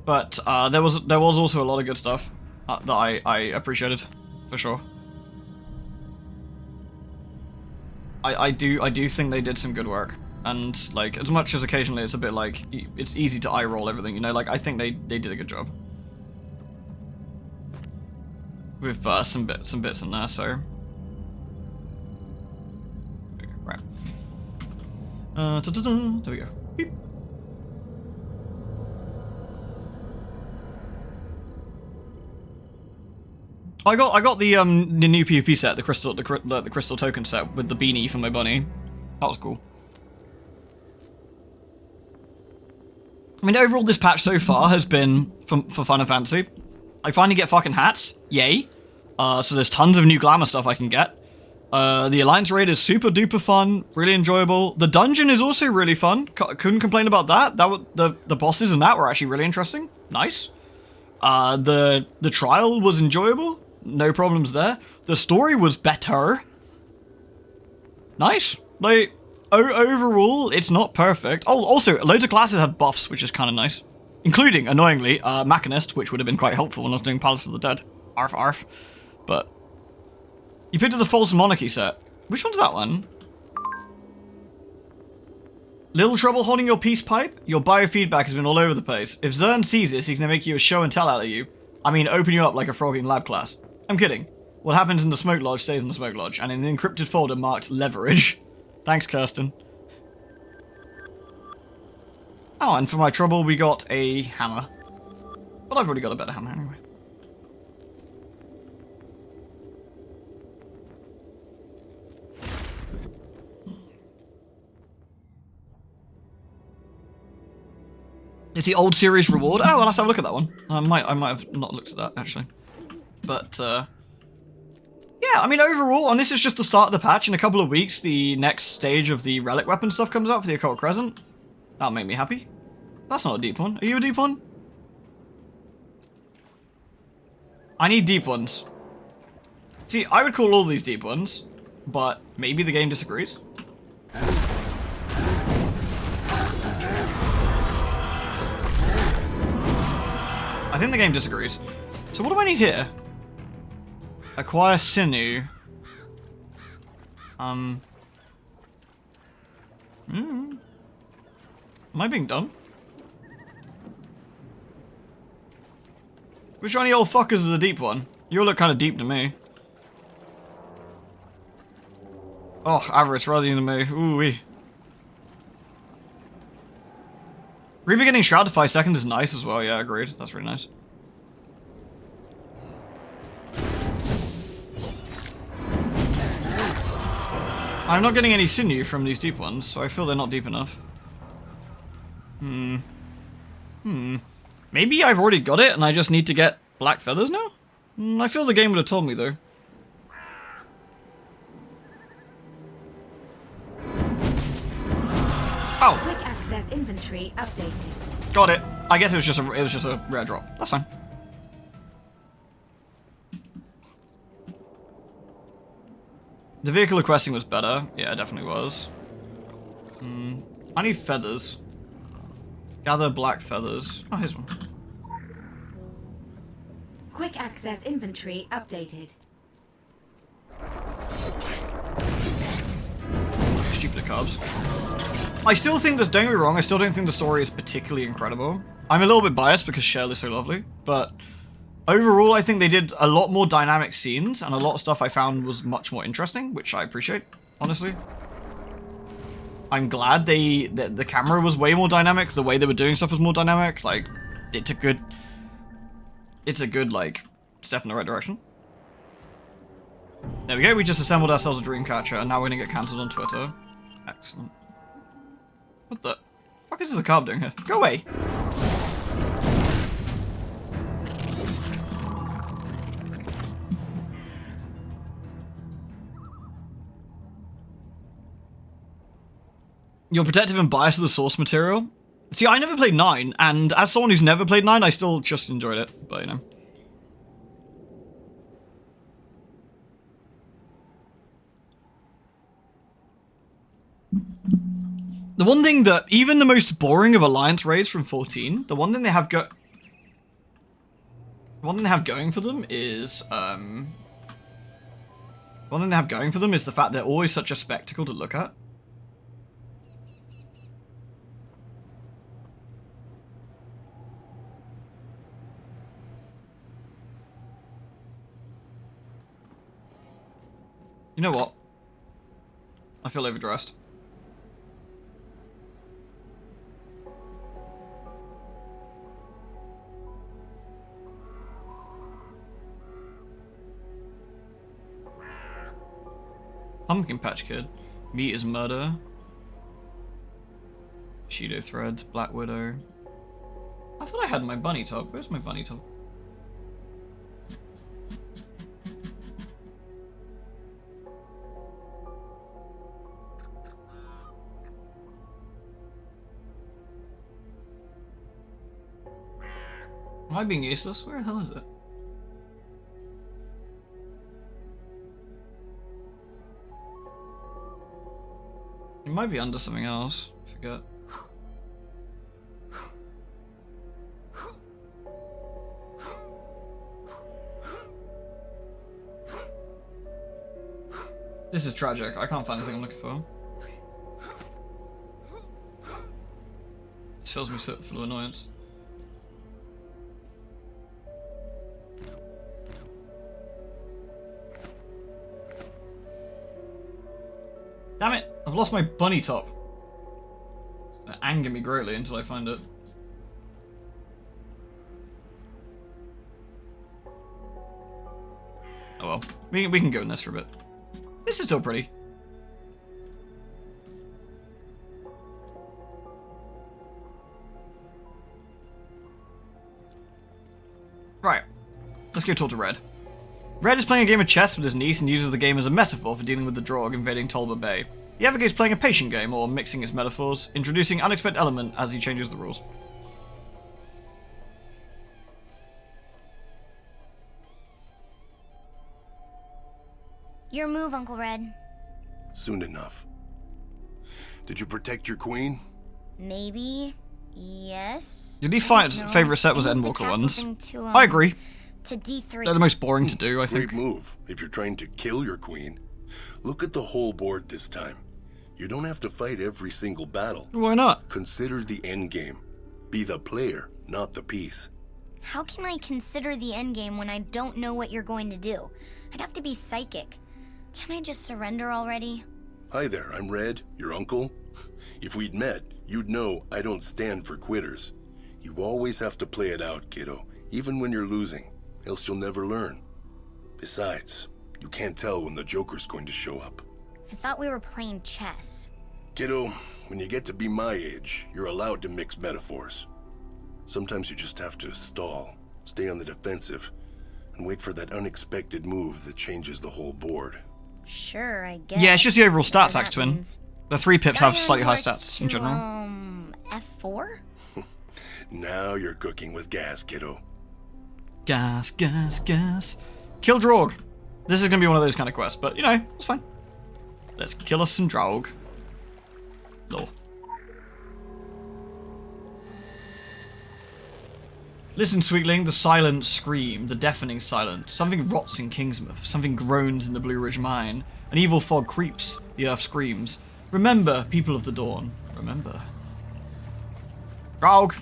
But there was also a lot of good stuff that I appreciated, for sure. I do think they did some good work. And, like, as much as occasionally it's a bit like, it's easy to eye roll everything, you know, like, I think they did a good job. With some bits in there, so... Right. There we go. Beep. I got the new PvP set, the crystal token set with the beanie for my bunny. That was cool. I mean, overall, this patch so far has been for Final Fantasy. I finally get fucking hats. Yay. So there's tons of new glamour stuff I can get. The Alliance raid is super duper fun, really enjoyable. The dungeon is also really fun. Couldn't complain about that. The bosses in that were actually really interesting. Nice. The trial was enjoyable. No problems there. The story was better. Nice. Like, overall, it's not perfect. Oh, also, loads of classes have buffs, which is kind of nice. Including, annoyingly, Machinist, which would have been quite helpful when I was doing Palace of the Dead. Arf, arf. But... You picked up the False Monarchy set. Which one's that one? Little trouble holding your peace pipe? Your biofeedback has been all over the place. If Zern sees this, he's gonna make you a show and tell out of you. I mean, open you up like a frog in lab class. I'm kidding. What happens in the smoke lodge stays in the smoke lodge, and in an encrypted folder marked leverage. Thanks, Kirsten. Oh, and for my trouble, we got a hammer. But I've already got a better hammer anyway. It's the old series reward. Oh, I'll have to have a look at that one. I might have not looked at that, actually. But, yeah, I mean, overall, and this is just the start of the patch. In a couple of weeks, the next stage of the relic weapon stuff comes out for the Occult Crescent. That'll make me happy. That's not a deep one. Are you a deep one? I need deep ones. See, I would call all these deep ones, but maybe the game disagrees. I think the game disagrees. So what do I need here? Acquire sinew. Am I being dumb? Which one of you old fuckers is the deep one? You all look kind of deep to me. Oh, Avarice rather than me. Ooh-wee. Reaper getting Shroud to 5 seconds is nice as well. Yeah, agreed. That's really nice. I'm not getting any sinew from these deep ones, so I feel they're not deep enough. Maybe I've already got it and I just need to get black feathers now? I feel the game would have told me though. Oh. Quick access inventory updated. Got it. I guess it was just a rare drop. That's fine. The vehicle questing was better. Yeah, it definitely was. I need feathers. Gather black feathers. Oh, here's one. Quick access inventory updated. Stupid carbs. I still think don't get me wrong, I still don't think the story is particularly incredible. I'm a little bit biased because Shell is so lovely, but overall I think they did a lot more dynamic scenes and a lot of stuff I found was much more interesting, which I appreciate, honestly. I'm glad the camera was way more dynamic, the way they were doing stuff was more dynamic, like, it's a good, like, step in the right direction. There we go, we just assembled ourselves a Dreamcatcher, and now we're gonna get cancelled on Twitter. Excellent. What the fuck is this a carb doing here? Go away! You're protective and biased of the source material? See, I never played 9, and as someone who's never played 9, I still just enjoyed it, but you know. The one thing that, even the most boring of Alliance raids from 14, the one thing they have going for them is, the fact they're always such a spectacle to look at. You know what? I feel overdressed. Pumpkin Patch Kid. Meat is murder. Shido Threads. Black Widow. I thought I had my bunny top. Where's my bunny top? Am I being useless? Where the hell is it? It might be under something else. I forget. This is tragic. I can't find anything I'm looking for. This fills me so full of annoyance. Damn it! I've lost my bunny top. It's gonna anger me greatly until I find it. Oh well. We can go in this for a bit. This is still pretty. Right. Let's go talk to Red. Red is playing a game of chess with his niece and uses the game as a metaphor for dealing with the Draug invading Tolba Bay. He advocates playing a patient game, or mixing his metaphors, introducing unexpected element as he changes the rules. Your move, Uncle Red. Soon enough. Did you protect your queen? Maybe. Yes. Your least favourite set was Endwalker ones. I agree. To D3. They're the most boring to do, I think. Great move. If you're trying to kill your queen, look at the whole board this time. You don't have to fight every single battle. Why not? Consider the end game. Be the player, not the piece. How can I consider the endgame when I don't know what you're going to do? I'd have to be psychic. Can I just surrender already? Hi there, I'm Red, your uncle. If we'd met, you'd know I don't stand for quitters. You always have to play it out, kiddo, even when you're losing, else you'll never learn. Besides, you can't tell when the Joker's going to show up. I thought we were playing chess. Kiddo, when you get to be my age, you're allowed to mix metaphors. Sometimes you just have to stall, stay on the defensive, and wait for that unexpected move that changes the whole board. Sure, I guess. Yeah, it's just the overall stats, Whatever Axe that Twin. means. The 3 pips have Guy on slightly high horse stats in to, general. F4? Now you're cooking with gas, kiddo. Gas, gas, gas. Kill Draug. This is going to be one of those kind of quests, but, you know, it's fine. Let's kill us some Draug. Lol. Listen, sweetling, the silent scream, the deafening silence. Something rots in Kingsmouth, something groans in the Blue Ridge Mine. An evil fog creeps, the earth screams. Remember, people of the dawn, remember. Draug!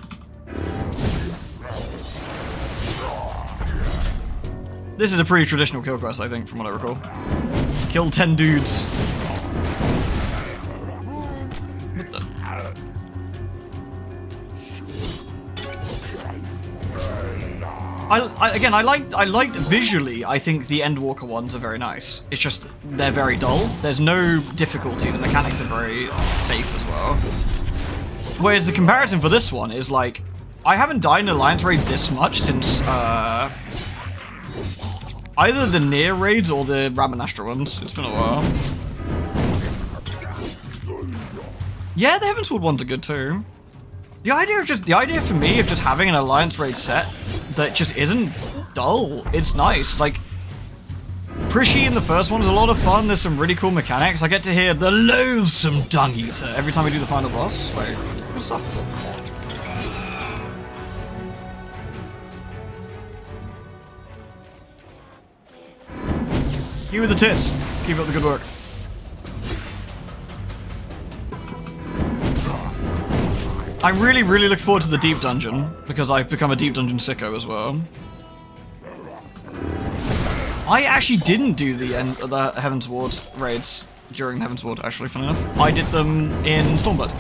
This is a pretty traditional kill quest, I think, from what I recall. Kill 10 dudes. What the? I liked visually, I think the Endwalker ones are very nice. It's just, they're very dull. There's no difficulty, the mechanics are very safe as well. Whereas the comparison for this one is like, I haven't died in Alliance raid this much since, either the Nier raids or the Rabanastra ones. It's been a while. Yeah, the Heavensward ones are good too. The idea for me of just having an Alliance raid set that just isn't dull. It's nice. Like, Prishy in the first one is a lot of fun. There's some really cool mechanics. I get to hear the loathsome dung eater every time I do the final boss. Like, good stuff. You with the tits. Keep up the good work. I'm really looking forward to the deep dungeon, because I've become a deep dungeon sicko as well. I actually didn't do the Heaven's Ward raids during Heaven's Ward, actually, funny enough. I did them in Stormblood.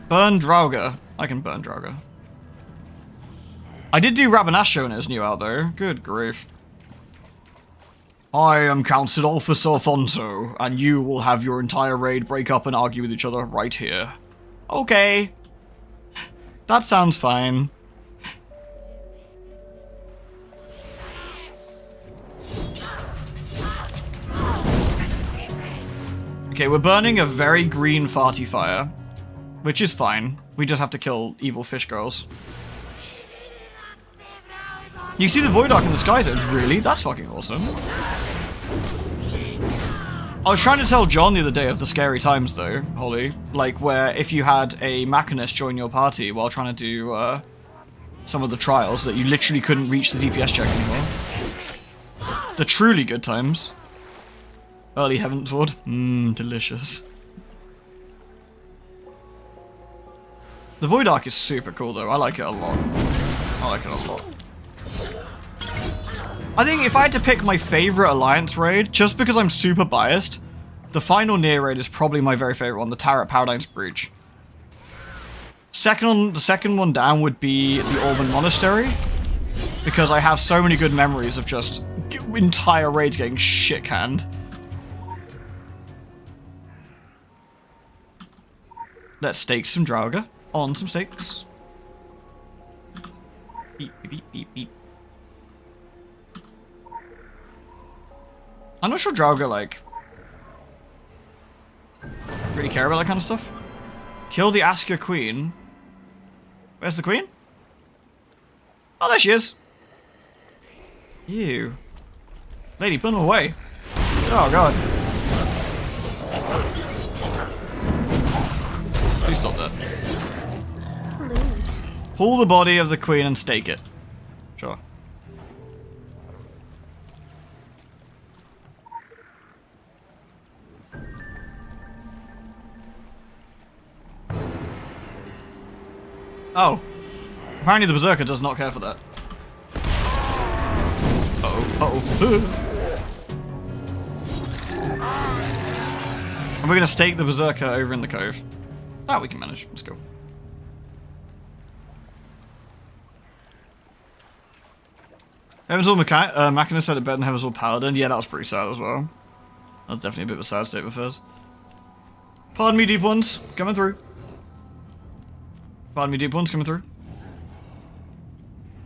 Burn Draugr. I can burn Draugr. I did do Rabanasho when it was new out, though. Good grief. I am Council Officer Fonso, and you will have your entire raid break up and argue with each other right here. Okay. That sounds fine. Okay, we're burning a very green farty fire, which is fine. We just have to kill evil fish girls. You see the Void Ark in the sky zones? Really? That's fucking awesome. I was trying to tell John the other day of the scary times, though, Holly. Like, where if you had a Machinist join your party while trying to do some of the trials, that you literally couldn't reach the DPS check anymore. The truly good times. Early Heaven's Ward. Delicious. The Void Ark is super cool, though. I like it a lot. I like it a lot. I think if I had to pick my favorite Alliance raid, just because I'm super biased, the final Nier raid is probably my very favorite one, the Tarot Paradine's Breach. The second one down would be the Orban Monastery, because I have so many good memories of just entire raids getting shit-canned. Let's stake some Draugr on some stakes. Beep, beep, beep, beep, beep. I'm not sure Draugr, like, really care about that kind of stuff. Kill the Asker Queen. Where's the Queen? Oh, there she is. Ew. Lady, put him away. Oh, God. Please stop that. Pull the body of the Queen and stake it. Sure. Oh. Apparently the Berserker does not care for that. And we're going to stake the Berserker over in the cove. Ah, we can manage. Let's go. Heaven's Ward Machinist had it better than Heaven's Ward Paladin. Yeah, that was pretty sad as well. That's definitely a bit of a sad state of affairs. Pardon me, deep ones. Coming through. Pardon me, deep ones. Coming through.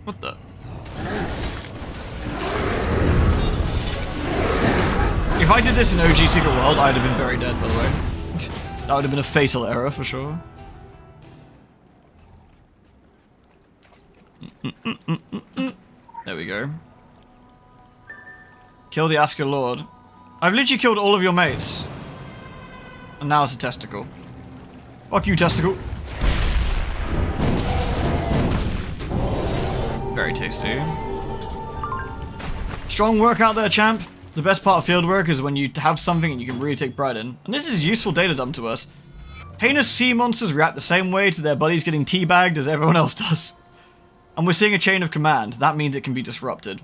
What the? If I did this in OG Secret World, I'd have been very dead, by the way. That would have been a fatal error, for sure. There we go. Kill the Asker Lord. I've literally killed all of your mates. And now it's a testicle. Fuck you, testicle. Very tasty. Strong work out there, champ. The best part of field work is when you have something and you can really take pride in. And this is useful data dump to us. Heinous sea monsters react the same way to their buddies getting teabagged as everyone else does. And we're seeing a chain of command. That means it can be disrupted.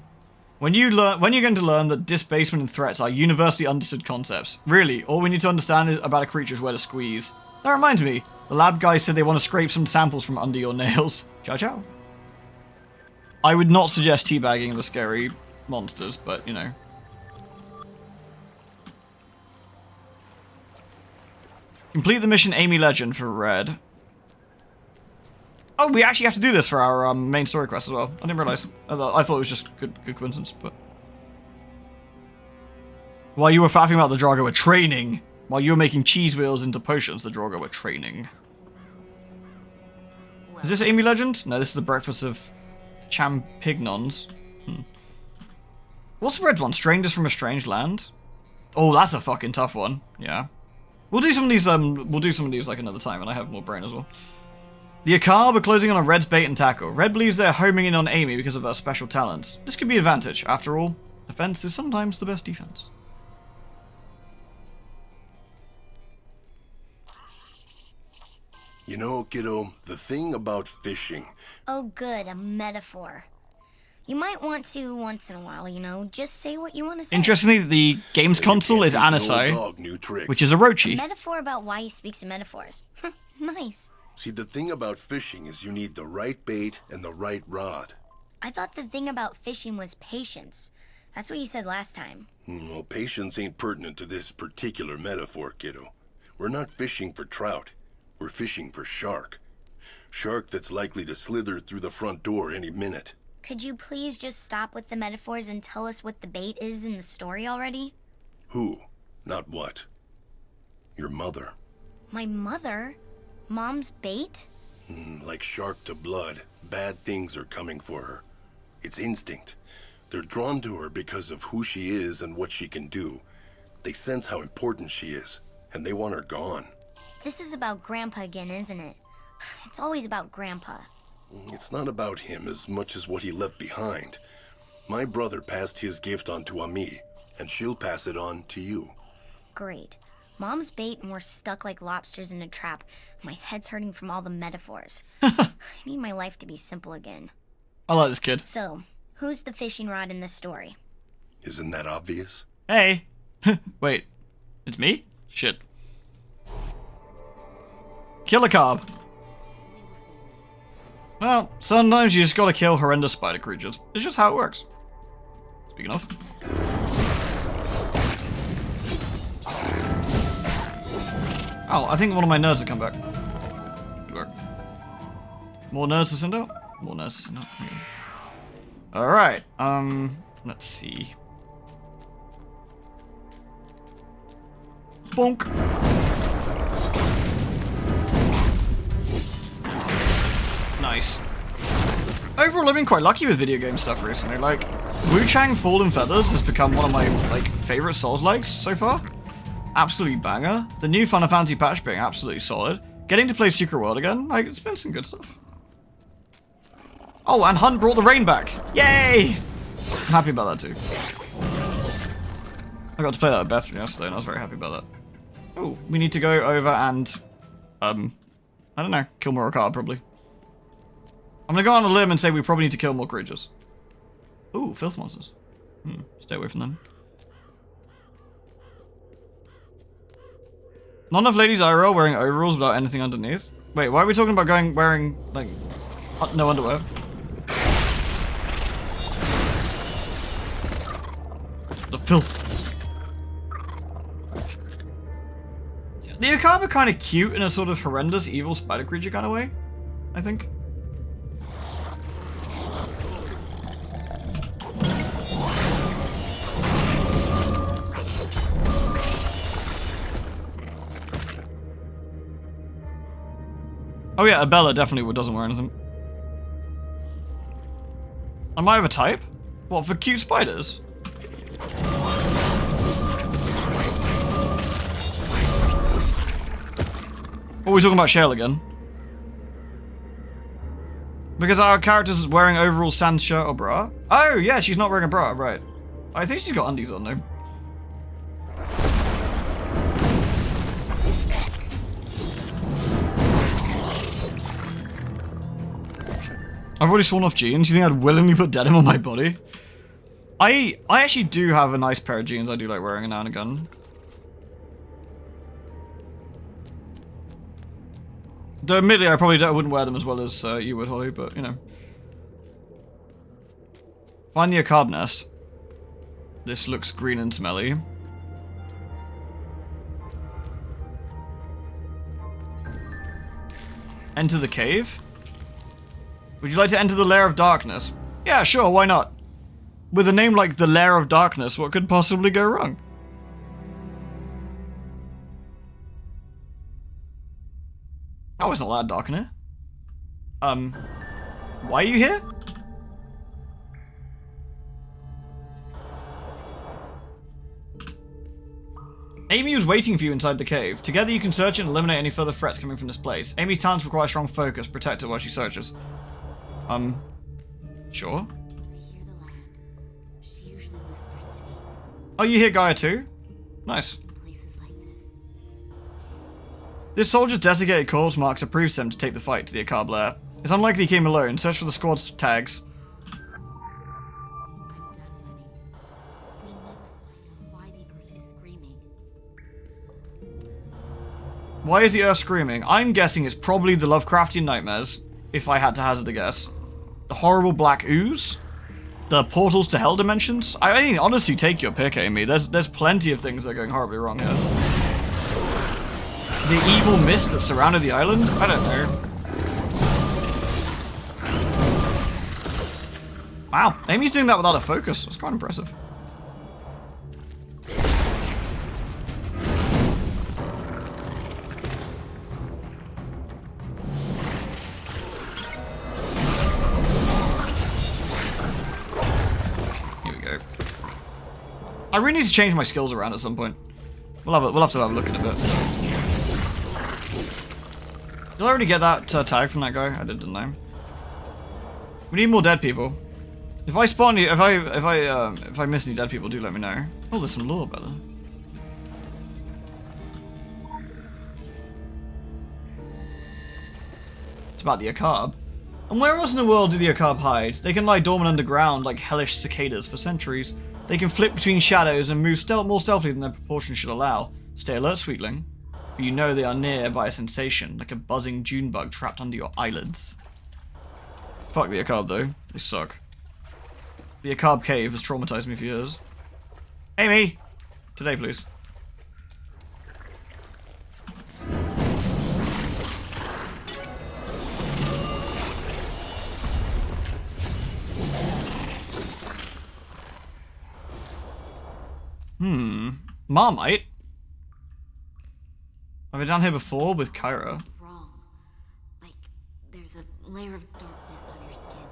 When you're going to learn that disbasement and threats are universally understood concepts. Really, all we need to understand about a creature is where to squeeze. That reminds me, the lab guys said they want to scrape some samples from under your nails. Ciao ciao. I would not suggest teabagging the scary monsters, but you know. Complete the mission Amy Legend for Red. Oh, we actually have to do this for our main story quest as well. I didn't realize. I thought it was just good coincidence, but... While you were faffing about the Draugr were training. While you were making cheese wheels into potions, the Draugr were training. Is this Amy Legend? No, this is the Breakfast of champignons. What's the red one? Strangers from a strange land? Oh, that's a fucking tough one. Yeah. We'll do some of these, like another time when I have more brain as well. The Akab are closing on a Red's bait and tackle. Red believes they're homing in on Amy because of her special talents. This could be an advantage. After all, offense is sometimes the best defense. You know, kiddo, the thing about fishing... Oh good, a metaphor. You might want to once in a while, you know, just say what you want to say. Interestingly, the games console is Teach an old Anasai, dog new tricks. which is Orochi. A metaphor about why he speaks in metaphors. Nice. See, the thing about fishing is you need the right bait and the right rod. I thought the thing about fishing was patience. That's what you said last time. Well, patience ain't pertinent to this particular metaphor, kiddo. We're not fishing for trout. We're fishing for shark. Shark that's likely to slither through the front door any minute. Could you please just stop with the metaphors and tell us what the bait is in the story already? Who? Not what. Your mother. My mother? Mom's bait? Like shark to blood, bad things are coming for her. It's instinct. They're drawn to her because of who she is and what she can do. They sense how important she is, and they want her gone. This is about Grandpa again, isn't it? It's always about Grandpa. It's not about him as much as what he left behind. My brother passed his gift on to Ami, and she'll pass it on to you. Great. Mom's bait and we're stuck like lobsters in a trap. My head's hurting from all the metaphors. I need my life to be simple again. I like this kid. So, who's the fishing rod in this story? Isn't that obvious? Hey! Wait. It's me? Shit. Kill a carb. Well, sometimes you just gotta kill horrendous spider creatures. It's just how it works. Speaking of. Oh, I think one of my nerds have come back. Good work. More nerds to send out? More nerds to send out. Okay. Alright, let's see. Bonk. Nice. Overall, I've been quite lucky with video game stuff recently. Like, Wu Chang Fallen Feathers has become one of my, like, favorite Souls-likes so far. Absolutely banger. The new Final Fantasy patch being absolutely solid. Getting to play Secret World again, like, it's been some good stuff. Oh, and Hunt brought the rain back. Yay! I'm happy about that too. I got to play that with Beth yesterday, and I was very happy about that. Oh, we need to go over and, I don't know, kill more Ricard, probably. I'm gonna go on a limb and say we probably need to kill more creatures. Ooh, filth monsters. Stay away from them. Not enough ladies IRL wearing overalls without anything underneath. Wait, why are we talking about wearing, like, no underwear? The filth. The Akab are kind of cute in a sort of horrendous, evil spider creature kind of way, I think. Oh yeah, Abella definitely doesn't wear anything. I might have a type? What, for cute spiders? What are we talking about Shale again? Because our character's wearing overall sans shirt or bra? Oh yeah, she's not wearing a bra, right. I think she's got undies on though. I've already sworn off jeans. You think I'd willingly put denim on my body? I actually do have a nice pair of jeans I do like wearing now and again. Though admittedly, I probably wouldn't wear them as well as you would, Holly, but you know. Find the Akab nest. This looks green and smelly. Enter the cave? Would you like to enter the Lair of Darkness? Yeah, sure, why not? With a name like the Lair of Darkness, what could possibly go wrong? Oh, it's not that dark in here. Why are you here? Amy was waiting for you inside the cave. Together you can search and eliminate any further threats coming from this place. Amy's talents require strong focus. Protect her while she searches. Sure. I hear the land. She usually whispers to me. Oh, you hear Gaia too? Nice. Places like this. This soldier's designated corpse marks approves him to take the fight to the Akab lair. It's unlikely he came alone. Search for the squad's tags. I'm done running. We need to find out why the earth is screaming. Why is the earth screaming? I'm guessing it's probably the Lovecraftian nightmares, if I had to hazard a guess. The horrible black ooze? The portals to hell dimensions? I mean, honestly, take your pick, Amy. There's plenty of things that are going horribly wrong here. The evil mist that surrounded the island? I don't know. Wow, Amy's doing that without a focus. That's quite impressive. Here we go. I really need to change my skills around at some point. We'll have to have a look at it a bit. Did I already get that tag from that guy? I didn't I? We need more dead people. If I spawn, if I miss any dead people, do let me know. Oh, there's some lore better. It's about the Akab. And where else in the world do the Akab hide? They can lie dormant underground like hellish cicadas for centuries. They can flit between shadows and move more stealthily than their proportions should allow. Stay alert, sweetling. For you know they are near by a sensation, like a buzzing June bug trapped under your eyelids. Fuck the Akab though. They suck. The Akab cave has traumatized me for years. Amy! Today, please. Marmite? I've been down here before with Kyra. Wrong. Like, there's a layer of darkness on your skin.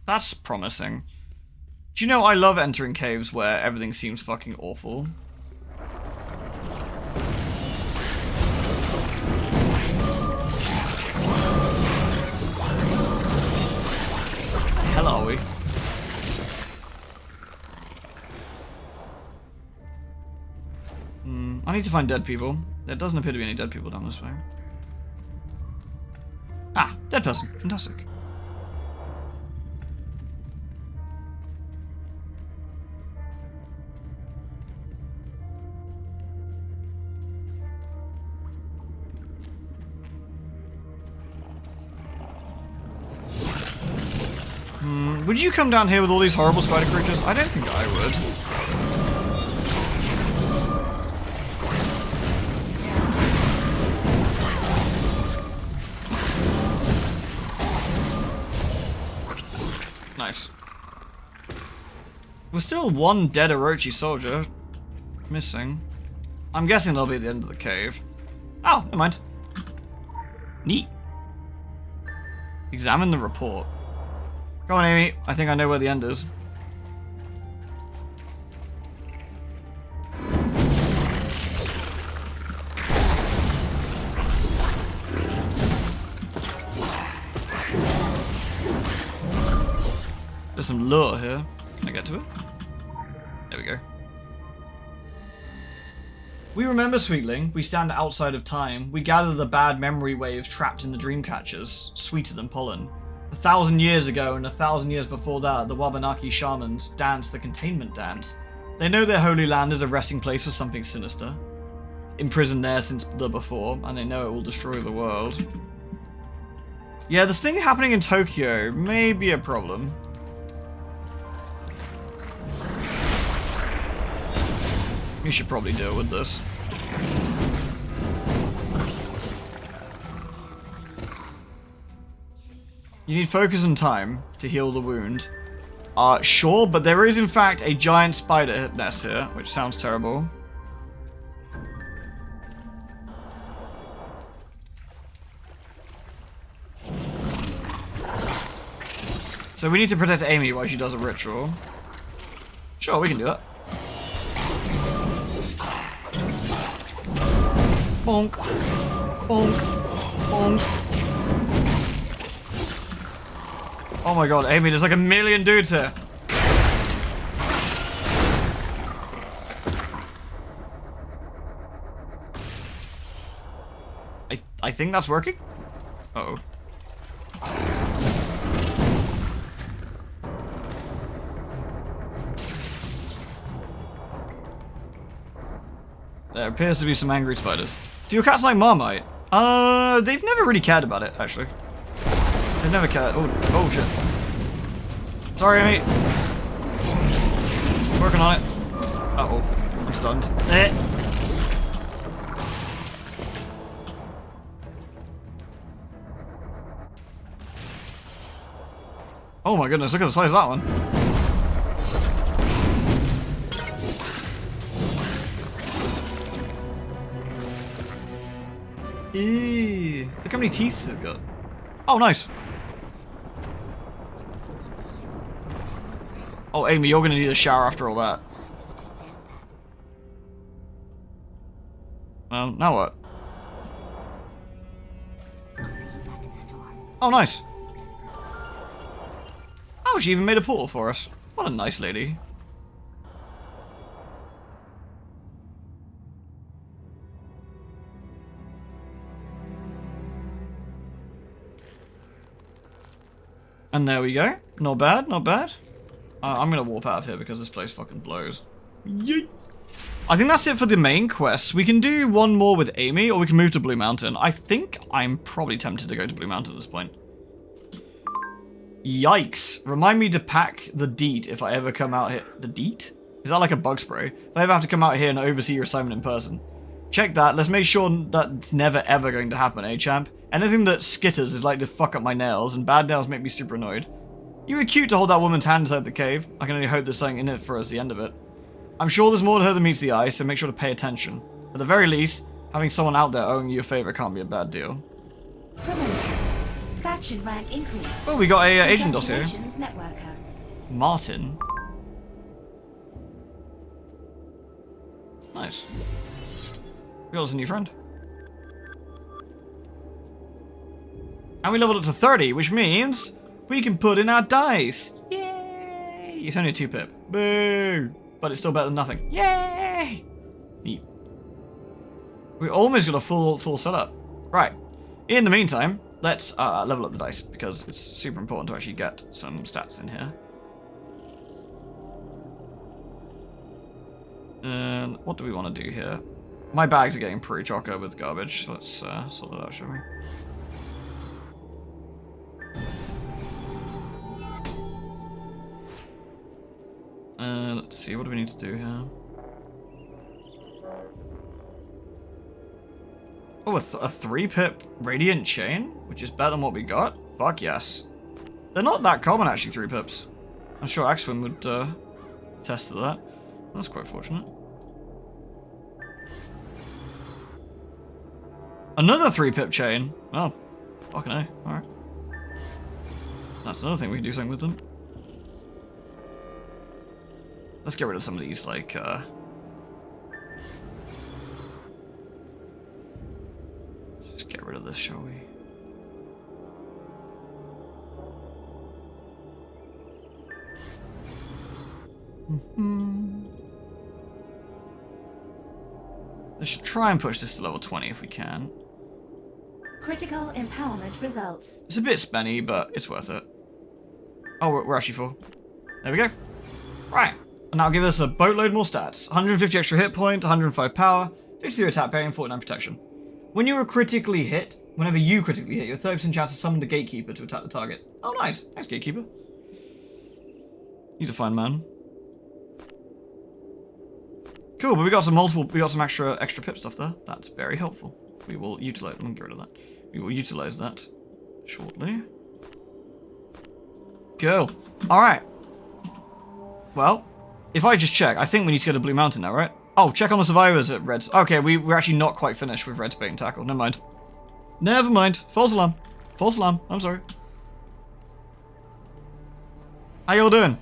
That's promising. Do you know I love entering caves where everything seems fucking awful? The hell are we? I need to find dead people. There doesn't appear to be any dead people down this way. Ah, dead person. Fantastic. Would you come down here with all these horrible spider creatures? I don't think I would. Nice. We're still one dead Orochi soldier missing. I'm guessing they'll be at the end of the cave. Oh, never mind. Neat. Examine the report. Go on, Amy. I think I know where the end is. There's some lure here. Can I get to it? There we go. We remember, Sweetling. We stand outside of time. We gather the bad memory waves trapped in the dream catchers, sweeter than pollen. 1,000 years ago and 1,000 years before that, the Wabanaki shamans danced the containment dance. They know their holy land is a resting place for something sinister, imprisoned there since the before, and they know it will destroy the world. Yeah, this thing happening in Tokyo may be a problem. You should probably deal with this. You need focus and time to heal the wound. Sure, but there is in fact a giant spider nest here, which sounds terrible. So we need to protect Amy while she does a ritual. Sure, we can do that. Bonk. Bonk. Bonk. Oh my god, Amy, there's like a million dudes here. I think that's working? Uh-oh. There appears to be some angry spiders. Do your cats like Marmite? They've never really cared about it, actually. They've never cared. Oh shit. Sorry, Amy. Working on it. Uh-oh. I'm stunned. Oh my goodness, look at the size of that one. Eee, look how many teeth it's got. Oh, nice. Oh, Amy, you're gonna need a shower after all that. Well, now what? Oh, nice. Oh, she even made a portal for us. What a nice lady. And there we go. Not bad, not bad. I'm gonna warp out of here because this place fucking blows. Yeet. I think that's it for the main quest. We can do one more with Amy, or we can move to Blue Mountain. I think I'm probably tempted to go to Blue Mountain at this point. Yikes. Remind me to pack the DEET if I ever come out here. The DEET? Is that like a bug spray? If I ever have to come out here and oversee your assignment in person. Check that. Let's make sure that's never ever going to happen, eh, champ? Anything that skitters is like to fuck up my nails, and bad nails make me super annoyed. You were cute to hold that woman's hand inside the cave. I can only hope there's something in it for us at the end of it. I'm sure there's more to her than meets the eye, so make sure to pay attention. At the very least, having someone out there owing you a favor can't be a bad deal. Promoted. Faction rank increase. Oh, we got a agent dossier. Congratulations, networker. Martin. Nice. We got us a new friend. And we leveled up to 30, which means we can put in our dice. Yay! It's only a 2-pip. Boo! But it's still better than nothing. Yay! Neat. We almost got a full setup. Right. In the meantime, let's level up the dice, because it's super important to actually get some stats in here. And what do we want to do here? My bags are getting pretty chocker with garbage, so let's sort that out, shall we? Let's see, what do we need to do here? Oh, a 3-pip Radiant Chain, which is better than what we got? Fuck yes. They're not that common, actually, 3-pips. I'm sure Axwin would attest to that. That's quite fortunate. Another 3-pip chain. Oh, fucking A. Alright. That's another thing we can do something with them. Let's get rid of some of these, like, just get rid of this, shall we? Let's try and push this to level 20 if we can. Critical empowerment results. It's a bit spenny, but it's worth it. Oh, we're actually full. There we go. Right. And that'll give us a boatload more stats. 150 extra hit points, 105 power, 53 attack parry, and 49 protection. When you are critically hit, whenever you critically hit, you have 30% chance to summon the Gatekeeper to attack the target. Oh, nice. Thanks, Gatekeeper. He's a fine man. Cool, but we got some extra pip stuff there. That's very helpful. We will utilize. I'm gonna get rid of that. We will utilize that shortly. Cool. All right. Well, if I just check, I think we need to go to Blue Mountain now, right? Oh, check on the survivors at Red's. Okay, we're actually not quite finished with Red's bait and tackle. Never mind. Never mind. False alarm. False alarm. I'm sorry. How y'all doing?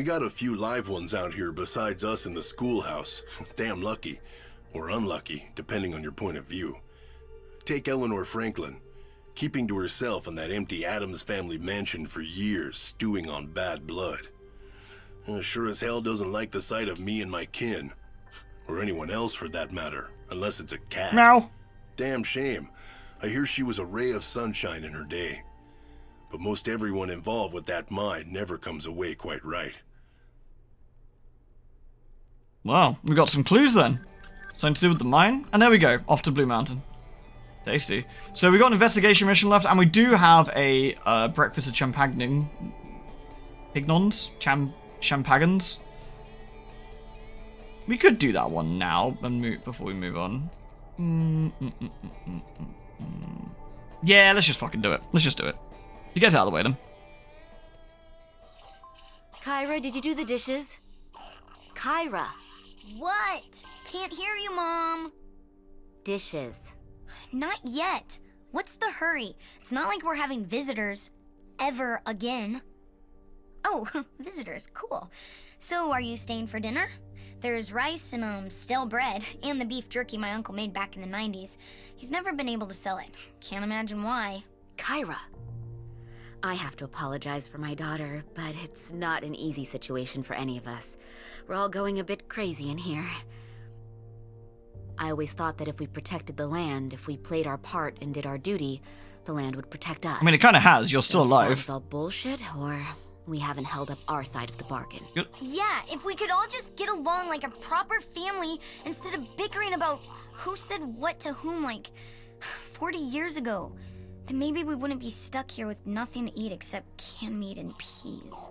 We got a few live ones out here besides us in the schoolhouse. Damn lucky. Or unlucky, depending on your point of view. Take Eleanor Franklin. Keeping to herself in that empty Addams family mansion for years, stewing on bad blood. Sure as hell doesn't like the sight of me and my kin. Or anyone else for that matter, unless it's a cat. Meow. Damn shame. I hear she was a ray of sunshine in her day. But most everyone involved with that mine never comes away quite right. Well, we got some clues then. Something to do with the mine. And there we go, off to Blue Mountain. Tasty. So we got an investigation mission left, and we do have a breakfast of champagne. Pignons? Champagons? We could do that one now and before we move on. Yeah, let's just fucking do it. Let's just do it. You get out of the way then. Kyra, did you do the dishes? Kyra, What? Can't hear you, Mom. dishes. Not yet. What's the hurry? It's not like we're having visitors. Ever again. Oh, visitors. Cool. So, are you staying for dinner? There's rice and, stale bread, and the beef jerky my uncle made back in the 90s. He's never been able to sell it. Can't imagine why. Kyra, I have to apologize for my daughter, but it's not an easy situation for any of us. We're all going a bit crazy in here. I always thought that if we protected the land, if we played our part and did our duty, the land would protect us. I mean, it kind of has. You're still If that alive. was all bullshit, or we haven't held up our side of the bargain. Yeah, if we could all just get along like a proper family instead of bickering about who said what to whom like 40 years ago, then maybe we wouldn't be stuck here with nothing to eat except canned meat and peas.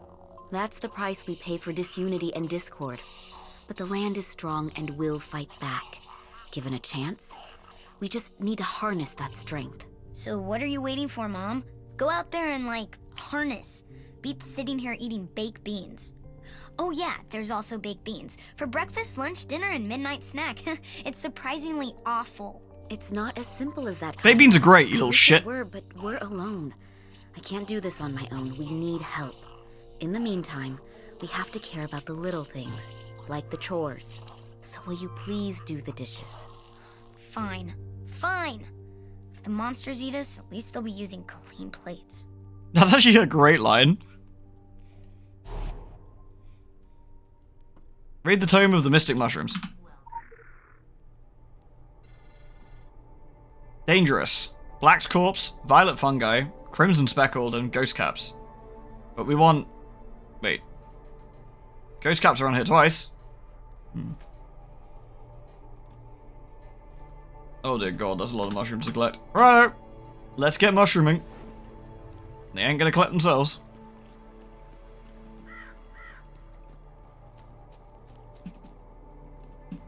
That's the price we pay for disunity and discord. But the land is strong and will fight back. Given a chance, we just need to harness that strength. So what are you waiting for, Mom? Go out there and, harness. Beats sitting here eating baked beans. Oh yeah, there's also baked beans. For breakfast, lunch, dinner, and midnight snack. It's surprisingly awful. It's not as simple as that. Baked beans are great, you little I wish shit. it were, but we're alone. I can't do this on my own. We need help. In the meantime, we have to care about the little things, like the chores. So will you please do the dishes? Fine. Fine. If the monsters eat us, at least they'll be using clean plates. That's actually a great line. Read the Tome of the Mystic Mushrooms. Dangerous. Black's Corpse, Violet Fungi, Crimson Speckled, and Ghost Caps. But we want... Wait. Ghost Caps are on here twice. Oh dear god, that's a lot of mushrooms to collect. Righto! Let's get mushrooming. They ain't gonna collect themselves.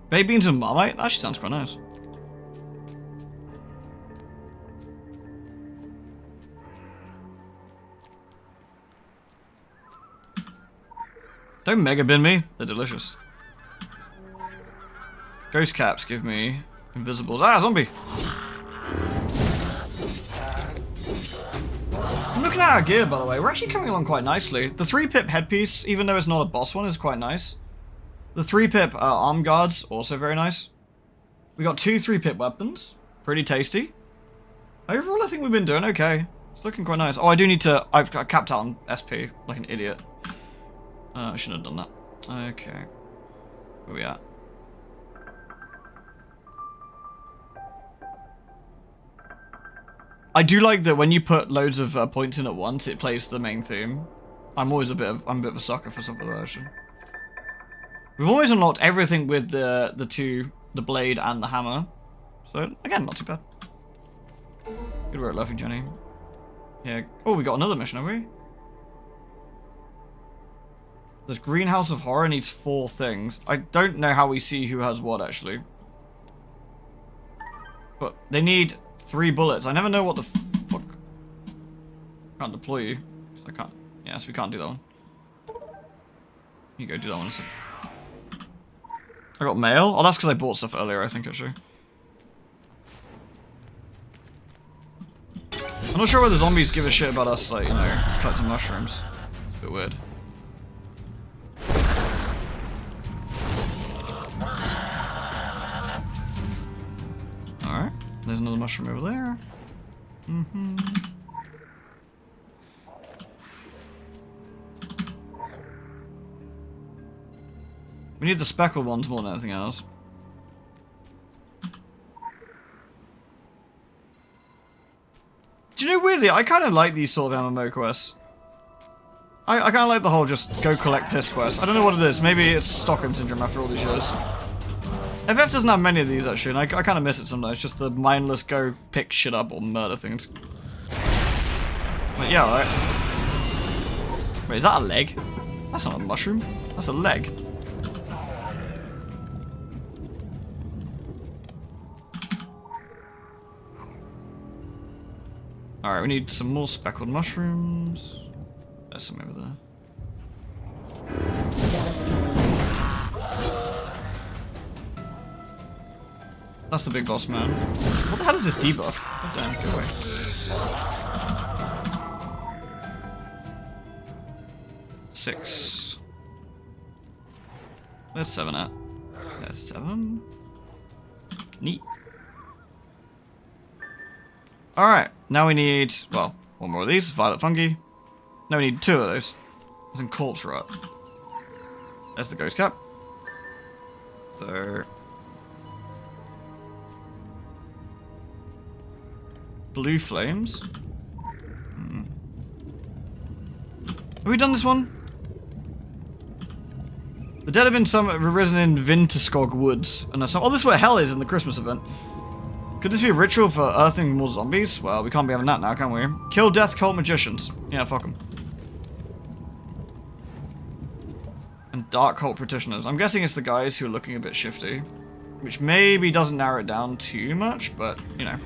Baked beans and Marmite? That actually sounds quite nice. Don't mega bin me. They're delicious. Ghost caps give me invisibles. Ah, zombie! I'm looking at our gear, by the way. We're actually coming along quite nicely. The 3-pip headpiece, even though it's not a boss one, is quite nice. The 3-pip arm guards, also very nice. We got 2 3-pip weapons. Pretty tasty. Overall, I think we've been doing okay. It's looking quite nice. Oh, I do need to... I've got capped out on SP, like an idiot. I shouldn't have done that. Okay. Where we at? I do like that when you put loads of points in at once, it plays the main theme. I'm a bit of a sucker for stuff like that, actually. We've always unlocked everything with the blade and the hammer. So again, not too bad. Good work, Luffy Jenny. Yeah. Oh, we got another mission, have we? The Greenhouse of Horror needs 4 things. I don't know how we see who has what, actually. But they need 3 bullets. I never know what the fuck. Can't deploy you. I can't. Yes, we can't do that one. You go do that one instead. I got mail? Oh, that's because I bought stuff earlier, I think, actually. I'm not sure whether zombies give a shit about us, like, you know, collecting mushrooms. It's a bit weird. Alright. There's another mushroom over there. We need the speckled ones more than anything else. Do you know, weirdly, I kind of like these sort of MMO quests. I kind of like the whole just go collect piss quest. I don't know what it is. Maybe it's Stockholm Syndrome after all these years. FF doesn't have many of these, actually, and I kind of miss it sometimes. Just the mindless go pick shit up or murder things. But yeah, alright. Wait, is that a leg? That's not a mushroom. That's a leg. Alright, we need some more speckled mushrooms. There's some over there. That's the big boss man. What the hell is this debuff? Oh, damn, go away. Six. Where's 7 at? There's 7. Neat. Alright, now we need, well, one more of these, violet fungi. Now we need 2 of those. Some corpse rot. There's the ghost cap. So... blue flames. Have we done this one? The dead have been risen in Vinterskog Woods. And oh, this is where hell is in the Christmas event. Could this be a ritual for earthing more zombies? Well, we can't be having that now, can we? Kill death cult magicians. Yeah, fuck them. And dark cult practitioners. I'm guessing it's the guys who are looking a bit shifty. Which maybe doesn't narrow it down too much, but, you know.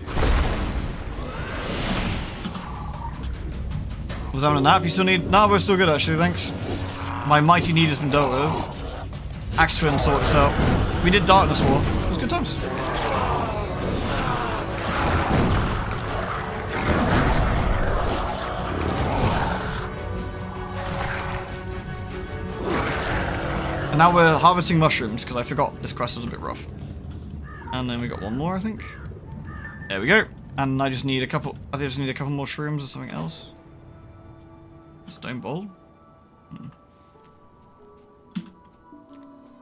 Was having a nap? You still need... No, we're still good, actually, thanks. My mighty need has been dealt with. Axe Twin sorted this out. We did Darkness War. It was good times. And now we're harvesting mushrooms, because I forgot this quest was a bit rough. And then we got one more, I think. There we go. And I just need a couple... I just need a couple more shrooms or something else. Stone bowl.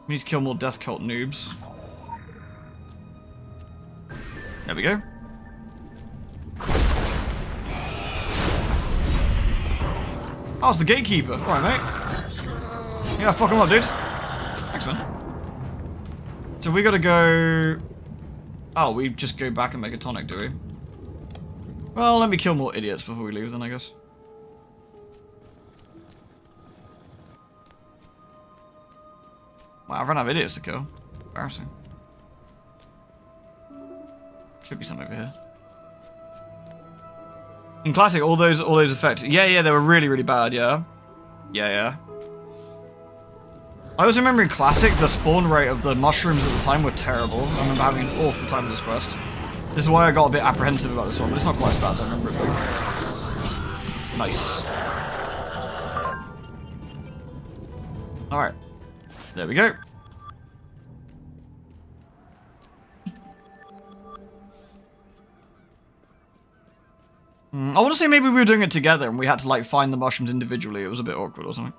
We need to kill more death cult noobs. There we go. Oh, it's the gatekeeper. Alright, mate. Yeah, fuck him up, dude. Thanks, man. So we gotta go... Oh, we just go back and make a tonic, do we? Well, let me kill more idiots before we leave then, I guess. Wow, I've run out of idiots to kill. Embarrassing. Should be something over here. In Classic, all those effects. Yeah, they were really, really bad, yeah. Yeah. I also remember in Classic, the spawn rate of the mushrooms at the time were terrible. I remember having an awful time with this quest. This is why I got a bit apprehensive about this one, but it's not quite as bad as I remember it being. Nice. Alright. There we go. I want to say maybe we were doing it together and we had to like find the mushrooms individually. It was a bit awkward or something.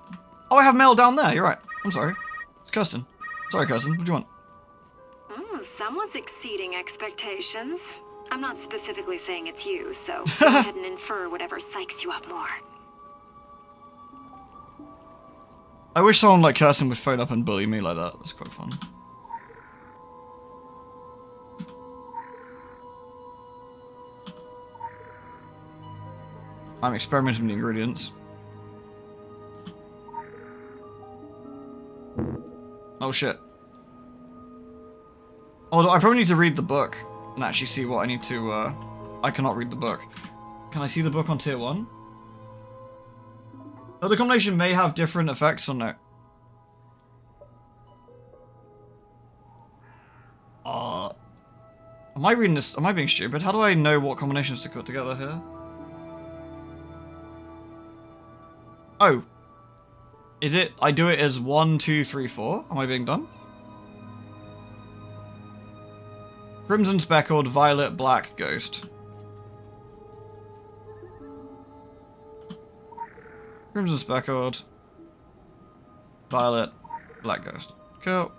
Oh, I have mail down there. You're right. I'm sorry. It's Kirsten. Sorry, Kirsten. What do you want? Someone's exceeding expectations. I'm not specifically saying it's you, so go ahead and infer whatever psychs you up more. I wish someone like Kirsten would phone up and bully me like that. That's quite fun. I'm experimenting with the ingredients. Oh shit. Oh, I probably need to read the book and actually see what I need to, I cannot read the book. Can I see the book on tier 1? Oh, the combination may have different effects on it. Am I reading this? Am I being stupid? How do I know what combinations to put together here? Oh. Is it, I do it as 1, 2, 3, 4? Am I being dumb? Crimson speckled, violet, black, ghost. Crimson speckled, violet, black ghost. Cool.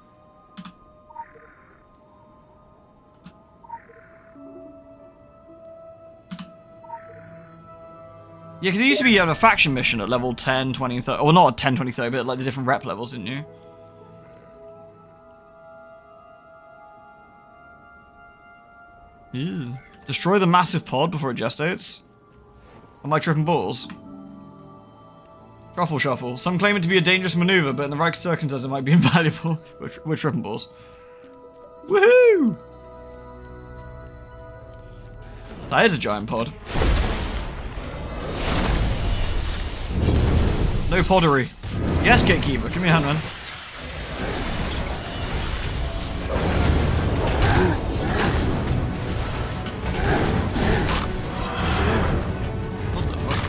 Yeah, because it used to be you had a faction mission at level 10, 20, 30. Well, not at 10, 20, 30, but like the different rep levels, didn't you? Ew. Destroy the massive pod before it gestates? Am I tripping balls? Truffle shuffle. Some claim it to be a dangerous maneuver, but in the right circumstances it might be invaluable. We're tripping balls. Woohoo! That is a giant pod. No pottery. Yes, gatekeeper. Give me a hand, man. What the fuck?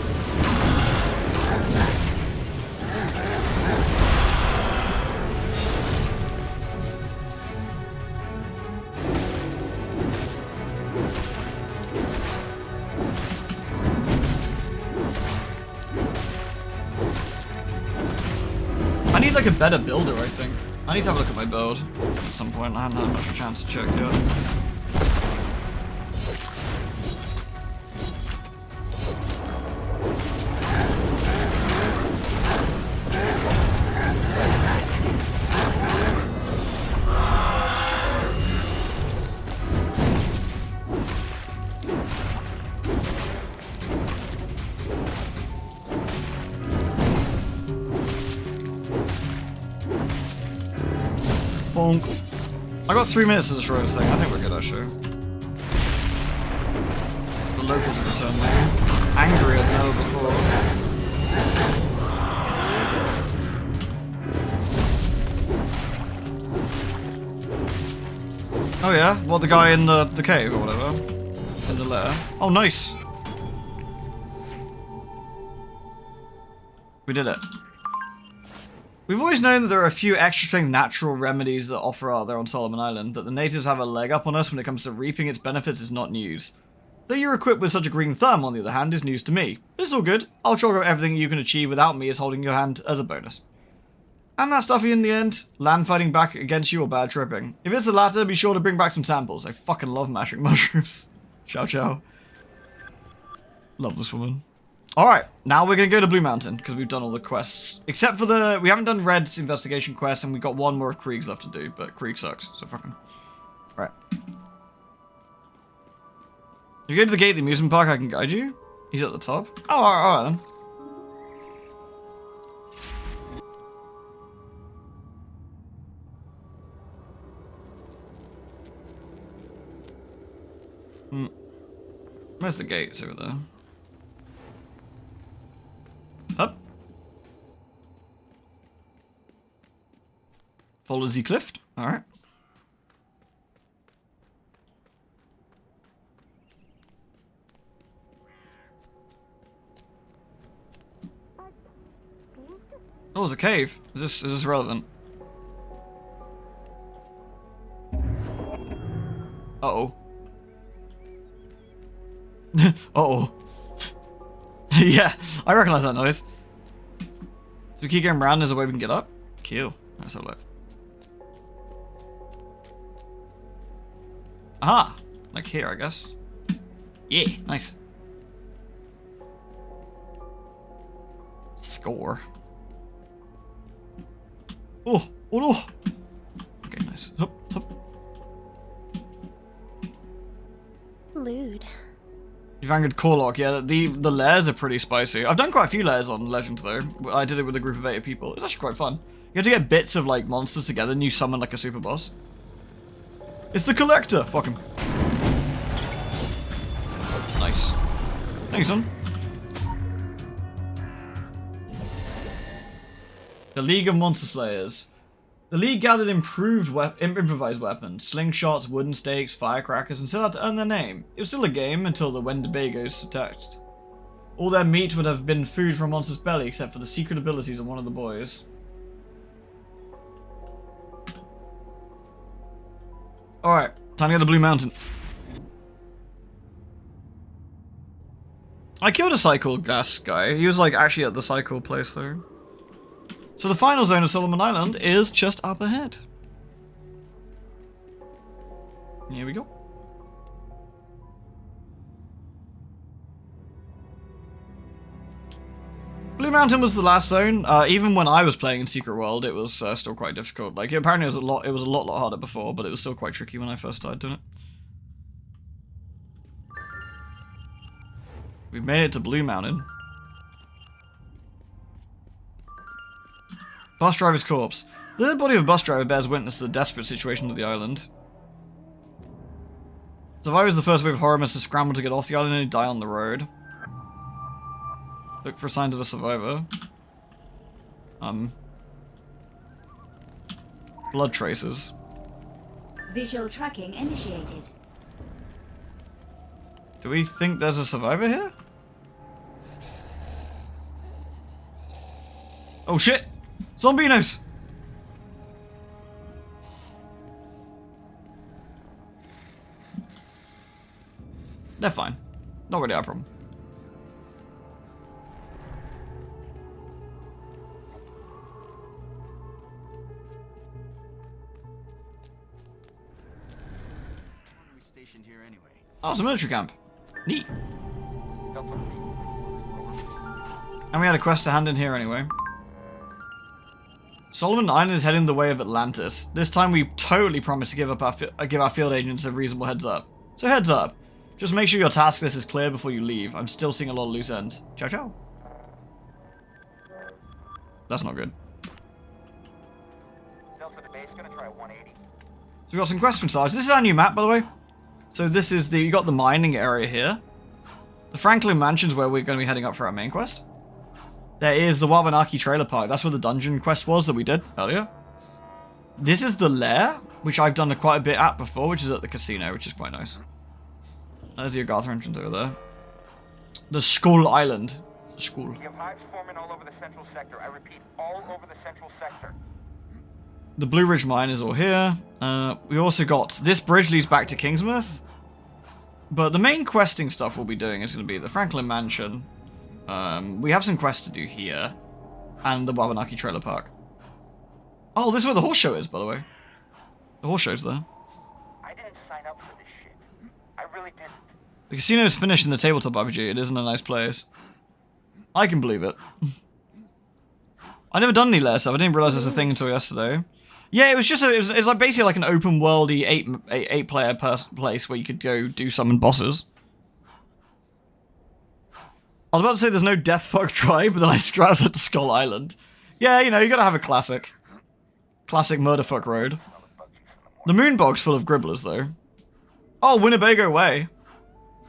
I need like a better builder, I think. I need to have a look at my build at some point. I haven't had much of a chance to check yet. Bonk. I got 3 minutes to destroy this thing. I think we're good, actually. The locals have returned me. Angrier than ever before. Oh yeah? What, the guy in the cave or whatever? In the lair? Oh, nice! We did it. We've always known that there are a few extra strength natural remedies that offer out there on Solomon Island. That the natives have a leg up on us when it comes to reaping its benefits is not news. That you're equipped with such a green thumb, on the other hand, is news to me. But it's all good. I'll chalk up everything you can achieve without me as holding your hand as a bonus. And that stuffy in the end, land fighting back against you or bad tripping. If it's the latter, be sure to bring back some samples. I fucking love mashing mushrooms. Ciao ciao. Love this woman. Alright, now we're going to go to Blue Mountain, because we've done all the quests. Except for we haven't done Red's investigation quest, and we've got one more of Krieg's left to do, but Krieg sucks, so fuck him. Right. You go to the gate of the amusement park, I can guide you? He's at the top? Oh, alright then. Where's the gate? It's over there. Up. Follow the cliff. Alright. Oh, there's a cave. Is this relevant? Uh-oh. Uh-oh. Yeah, I recognize that noise. So we keep going around, there's a way we can get up? Cool. Let's have a look. Aha! Like here, I guess. Yeah, nice. Score. Oh, oh no! Okay, nice. Hup, hup. Lewd. You've angered Corlock, yeah, the lairs are pretty spicy. I've done quite a few lairs on Legends though. I did it with a group of 8 people. It's actually quite fun. You have to get bits of like monsters together and you summon like a super boss. It's the Collector! Fuck him. Nice. Thank you, son. The League of Monster Slayers. The League gathered improvised weapons, slingshots, wooden stakes, firecrackers, and set out to earn their name. It was still a game until the Wendebagos attacked. All their meat would have been food for a monster's belly, except for the secret abilities of one of the boys. Alright, Time to get the Blue Mountain. I killed a cycle gas guy. He was like actually at the cycle place though. So the final zone of Solomon Island is just up ahead. Here we go. Blue Mountain was the last zone. Even when I was playing in Secret World, it was still quite difficult. Like apparently it was a lot harder before, but it was still quite tricky when I first started doing it. We've made it to Blue Mountain. Bus driver's corpse. The dead body of a bus driver bears witness to the desperate situation of the island. Survivors of the first wave of horror must have scrambled to get off the island and die on the road. Look for signs of a survivor. Blood traces. Visual tracking initiated. Do we think there's a survivor here? Oh shit! Zombinos! They're fine. Not really our problem. Oh, it's a military camp. Neat. And we had a quest to hand in here anyway. Solomon Island is heading the way of Atlantis. This time we totally promise to give our field agents a reasonable heads up. So heads up. Just make sure your task list is clear before you leave. I'm still seeing a lot of loose ends. Ciao ciao. That's not good. So we got some quests from Sarge. This is our new map, by the way. So this is you got the mining area here. The Franklin Mansion's where we're going to be heading up for our main quest. There is the Wabanaki Trailer Park. That's where the dungeon quest was that we did earlier. This is the lair, which I've done quite a bit at before, which is at the casino, which is quite nice. There's the Agartha entrance over there. The Skull Island. It's a school. We have hives forming all over the central sector. I repeat, all over the central sector. The Blue Ridge Mine is all here. We also got... This bridge leads back to Kingsmouth. But the main questing stuff we'll be doing is going to be the Franklin Mansion. We have some quests to do here. And the Wabanaki Trailer Park. Oh, this is where the horse show is, by the way. The horse show's there. I didn't sign up for this shit. I really didn't. The casino is finished in the tabletop RPG. It isn't a nice place. I can believe it. I never done any lair stuff. I didn't realize there's a thing until yesterday. Yeah, it was just it's like basically like an open worldy eight player place where you could go do summon bosses. I was about to say there's no Deathfuck tribe, but then I scrapped it to Skull Island. Yeah, you know, you gotta have a classic murderfuck road. The Moonbog's full of gribblers though. Oh, Winnebago Way.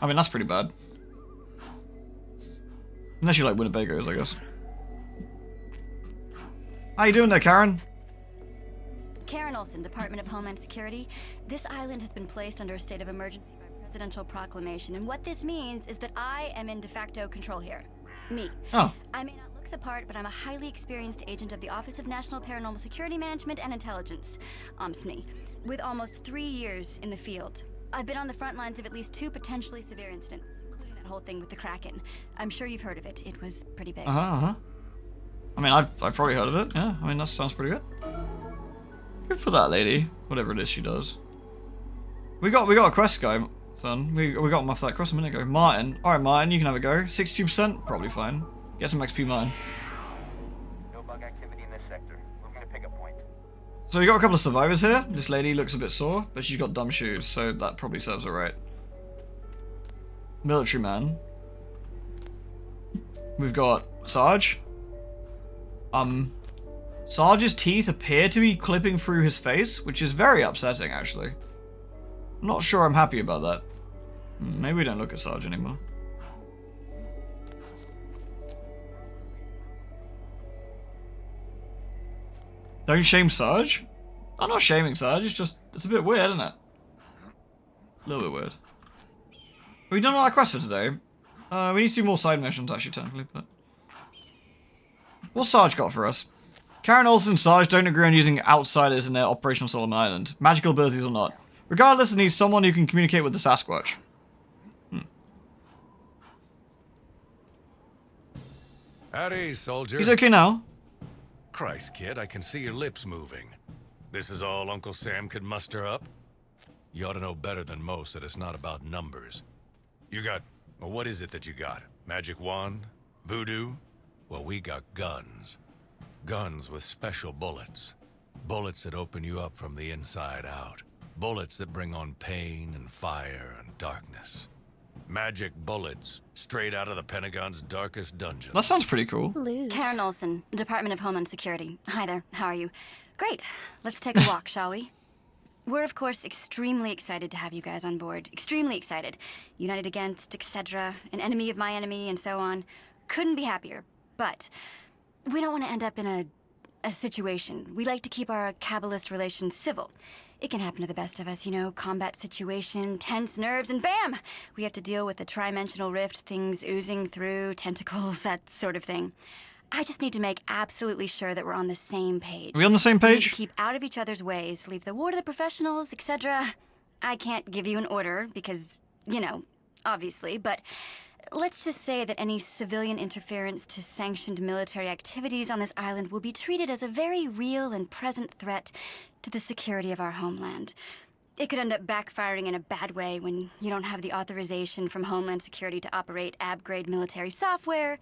I mean, that's pretty bad. Unless you like Winnebagos, I guess. How you doing there, Karen? Karen Olsen, Department of Homeland Security. This island has been placed under a state of emergency by presidential proclamation, and what this means is that I am in de facto control here. Me. Oh. I may not look the part, but I'm a highly experienced agent of the Office of National Paranormal Security Management and Intelligence, OMSMI, with almost 3 years in the field. I've been on the front lines of at least 2 potentially severe incidents, including that whole thing with the Kraken. I'm sure you've heard of it. It was pretty big. I mean, I've probably heard of it. Yeah, I mean, that sounds pretty good. Good for that lady, whatever it is she does. We got a quest guy, son. We got him off that quest a minute ago. Martin, all right, Martin, you can have a go. 62%, probably fine. Get some XP, Martin. No bug activity in this sector. Moving to pickup point. So we got a couple of survivors here. This lady looks a bit sore, but she's got dumb shoes, so that probably serves her right. Military man. We've got Sarge. Sarge's teeth appear to be clipping through his face, which is very upsetting, actually. I'm not sure I'm happy about that. Maybe we don't look at Sarge anymore. Don't shame Sarge? I'm not shaming Sarge, it's a bit weird, isn't it? A little bit weird. We've done all our quests for today. We need to do more side missions, actually, technically, but... What's Sarge got for us? Karen Olsen and Sarge don't agree on using outsiders in their operational Solomon Island. Magical abilities or not. Regardless, it needs someone who can communicate with the Sasquatch. At ease, soldier. He's okay now. Christ, kid, I can see your lips moving. This is all Uncle Sam could muster up? You ought to know better than most that it's not about numbers. You got... well, what is it that you got? Magic wand? Voodoo? Well, we got guns. Guns with special bullets. Bullets that open you up from the inside out. Bullets that bring on pain and fire and darkness. Magic bullets, straight out of the Pentagon's darkest dungeons. That sounds pretty cool. Lewd. Karen Olson, Department of Homeland Security. Hi there, how are you? Great, let's take a walk, shall we? We're, of course, extremely excited to have you guys on board. Extremely excited. United against, etc., an enemy of my enemy, and so on. Couldn't be happier. But we don't want to end up in a situation. We like to keep our cabalist relations civil. It can happen to the best of us, you know, combat situation, tense nerves, and bam! We have to deal with the trimensional rift, things oozing through, tentacles, that sort of thing. I just need to make absolutely sure that we're on the same page. Are we on the same We need page? to keep out of each other's ways, leave the war to the professionals, etc. I can't give you an order because, you know, obviously, but let's just say that any civilian interference to sanctioned military activities on this island will be treated as a very real and present threat to the security of our homeland. It could end up backfiring in a bad way when you don't have the authorization from Homeland Security to operate ab-grade military software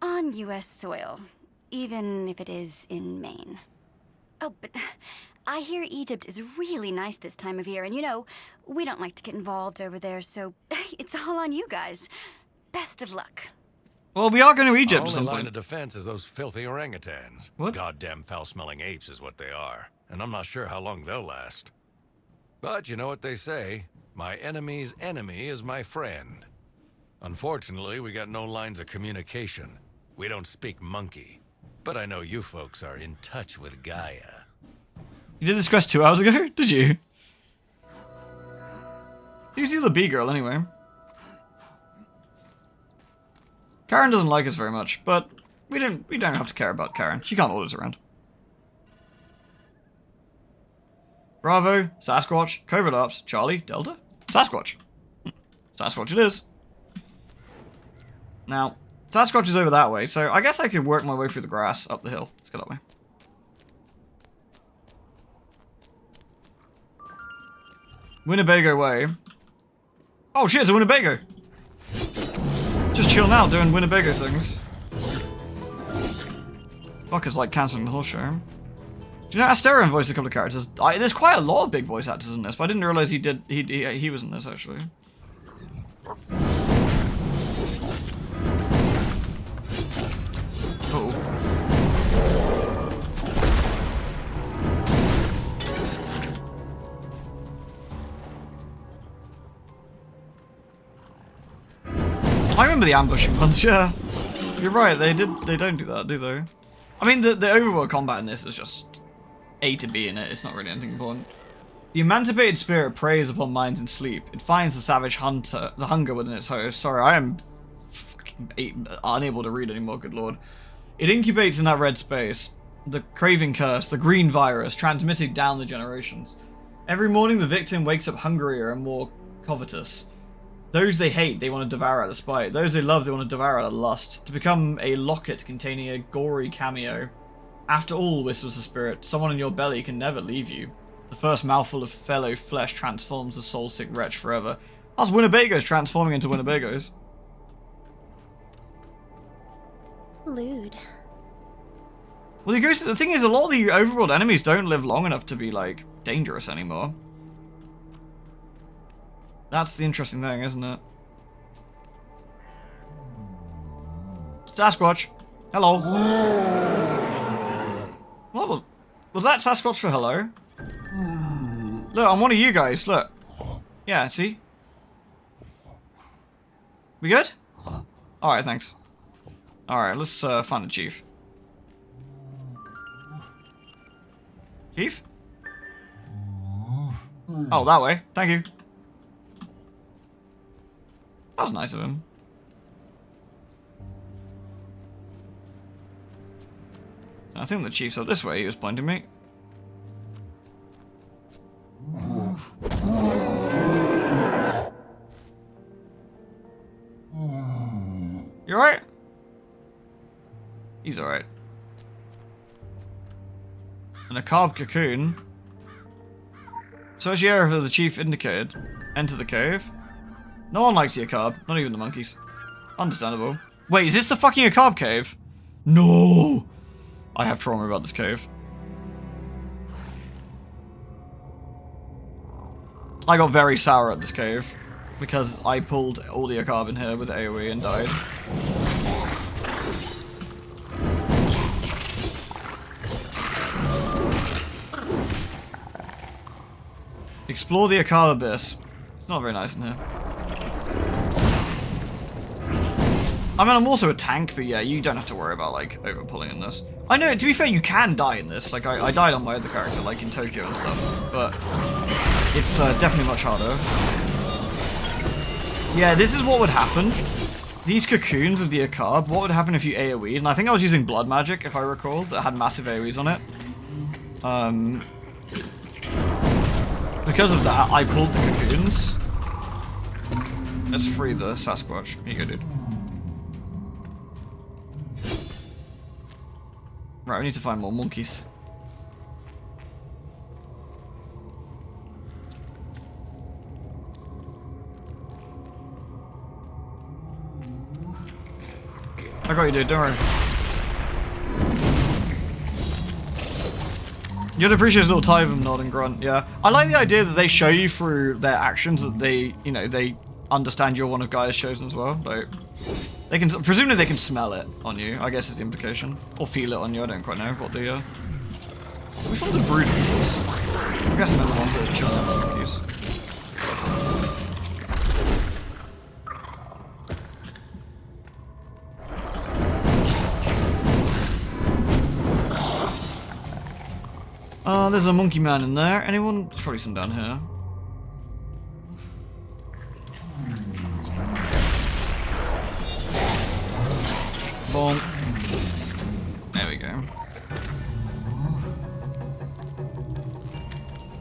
on U.S. soil, even if it is in Maine. Oh, but I hear Egypt is really nice this time of year, and you know, we don't like to get involved over there, so it's all on you guys. Best of luck. Well, we are going to Egypt Our at only some line point. of defense is those filthy orangutans. What? Goddamn foul-smelling apes is what they are. And I'm not sure how long they'll last. But you know what they say, my enemy's enemy is my friend. Unfortunately, we got no lines of communication. We don't speak monkey. But I know you folks are in touch with Gaia. You did this quest 2 hours ago? Did you? Who's the other B-girl, anyway? Karen doesn't like us very much, but we don't have to care about Karen. She can't order us around. Bravo, Sasquatch, Covert Ops, Charlie, Delta, Sasquatch. Sasquatch it is. Now, Sasquatch is over that way, so I guess I could work my way through the grass up the hill. Let's go that way. Winnebago way. Oh shit, it's a Winnebago! Just chilling out, doing Winnebago things. Fuck, it's like cancelling the whole show. Do you know Asterion voiced a couple of characters? There's quite a lot of big voice actors in this, but I didn't realize he was in this actually. Oh. I remember the ambushing ones, yeah. You're right, they don't do that, do they? I mean, the overworld combat in this is just A to B in it, it's not really anything important. The emancipated spirit preys upon minds in sleep. It finds the savage hunter, the hunger within its host. Sorry, I am fucking unable to read anymore, good lord. It incubates in that red space. The craving curse, the green virus, transmitted down the generations. Every morning the victim wakes up hungrier and more covetous. Those they hate, they want to devour out of spite. Those they love, they want to devour out of lust. To become a locket containing a gory cameo. After all, whispers the spirit, someone in your belly can never leave you. The first mouthful of fellow flesh transforms the soul-sick wretch forever. That's Winnebagos transforming into Winnebagos. Lewd. Well, the thing is, a lot of the overworld enemies don't live long enough to be, like, dangerous anymore. That's the interesting thing, isn't it? Sasquatch. Hello. What was that Sasquatch for hello? Look, I'm one of you guys, look. Yeah, see? We good? Alright, thanks. Alright, let's find the chief. Chief? Oh, that way. Thank you. That was nice of him. I think the chief's up this way, he was pointing me. You alright? He's alright. And a carved cocoon. Search the area that the chief indicated. Enter the cave. No one likes the Akab, not even the monkeys. Understandable. Wait, is this the fucking Akab cave? No! I have trauma about this cave. I got very sour at this cave. Because I pulled all the Akab in here with AoE and died. Explore the Akab abyss. It's not very nice in here. I mean, I'm also a tank, but yeah, you don't have to worry about, like, overpulling in this. I know, to be fair, you can die in this. Like, I died on my other character, like, in Tokyo and stuff. But it's definitely much harder. Yeah, this is what would happen. These cocoons of the Akab, what would happen if you AoE'd? And I think I was using blood magic, if I recall, that had massive AoEs on it. Because of that, I pulled the cocoons. Let's free the Sasquatch. Here you go, dude. Right, we need to find more monkeys. I got you, dude, don't worry. You'd appreciate a little Tyvum nod and grunt, yeah. I like the idea that they show you through their actions that they, you know, they understand you're one of Gaia's chosen as well. Like, they can, presumably they can smell it on you, I guess is the implication. Or feel it on you, I don't quite know what the, which ones are brood feels? I'm guessing they're the ones that are chilling out the monkeys. There's a monkey man in there. Anyone? There's probably some down here. Bonk. There we go.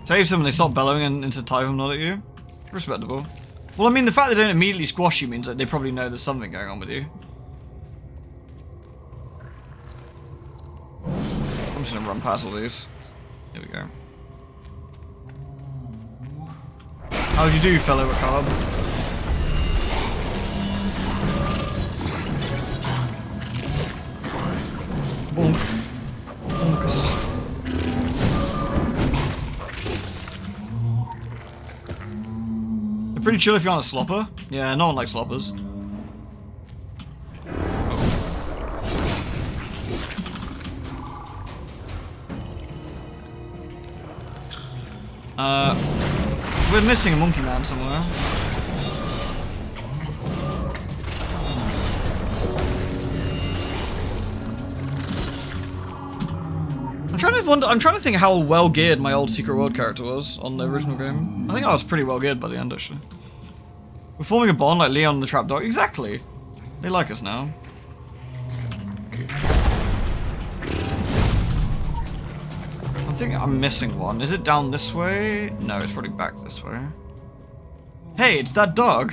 Save some and they stop bellowing and into Tyvum nod at you. Respectable. Well, I mean, the fact they don't immediately squash you means that they probably know there's something going on with you. I'm just gonna run past all these. Here we go. How'd you do, fellow Akab? Bonk. Bonkus. They're pretty chill if you're on a slopper. Yeah, no one likes sloppers. We're missing a monkey man somewhere. I'm trying to think how well geared my old Secret World character was on the original game. I think I was pretty well geared by the end, actually. We're forming a bond like Leon and the Trapdog. Exactly. They like us now. I think I'm missing one. Is it down this way? No, it's probably back this way. Hey, it's that dog.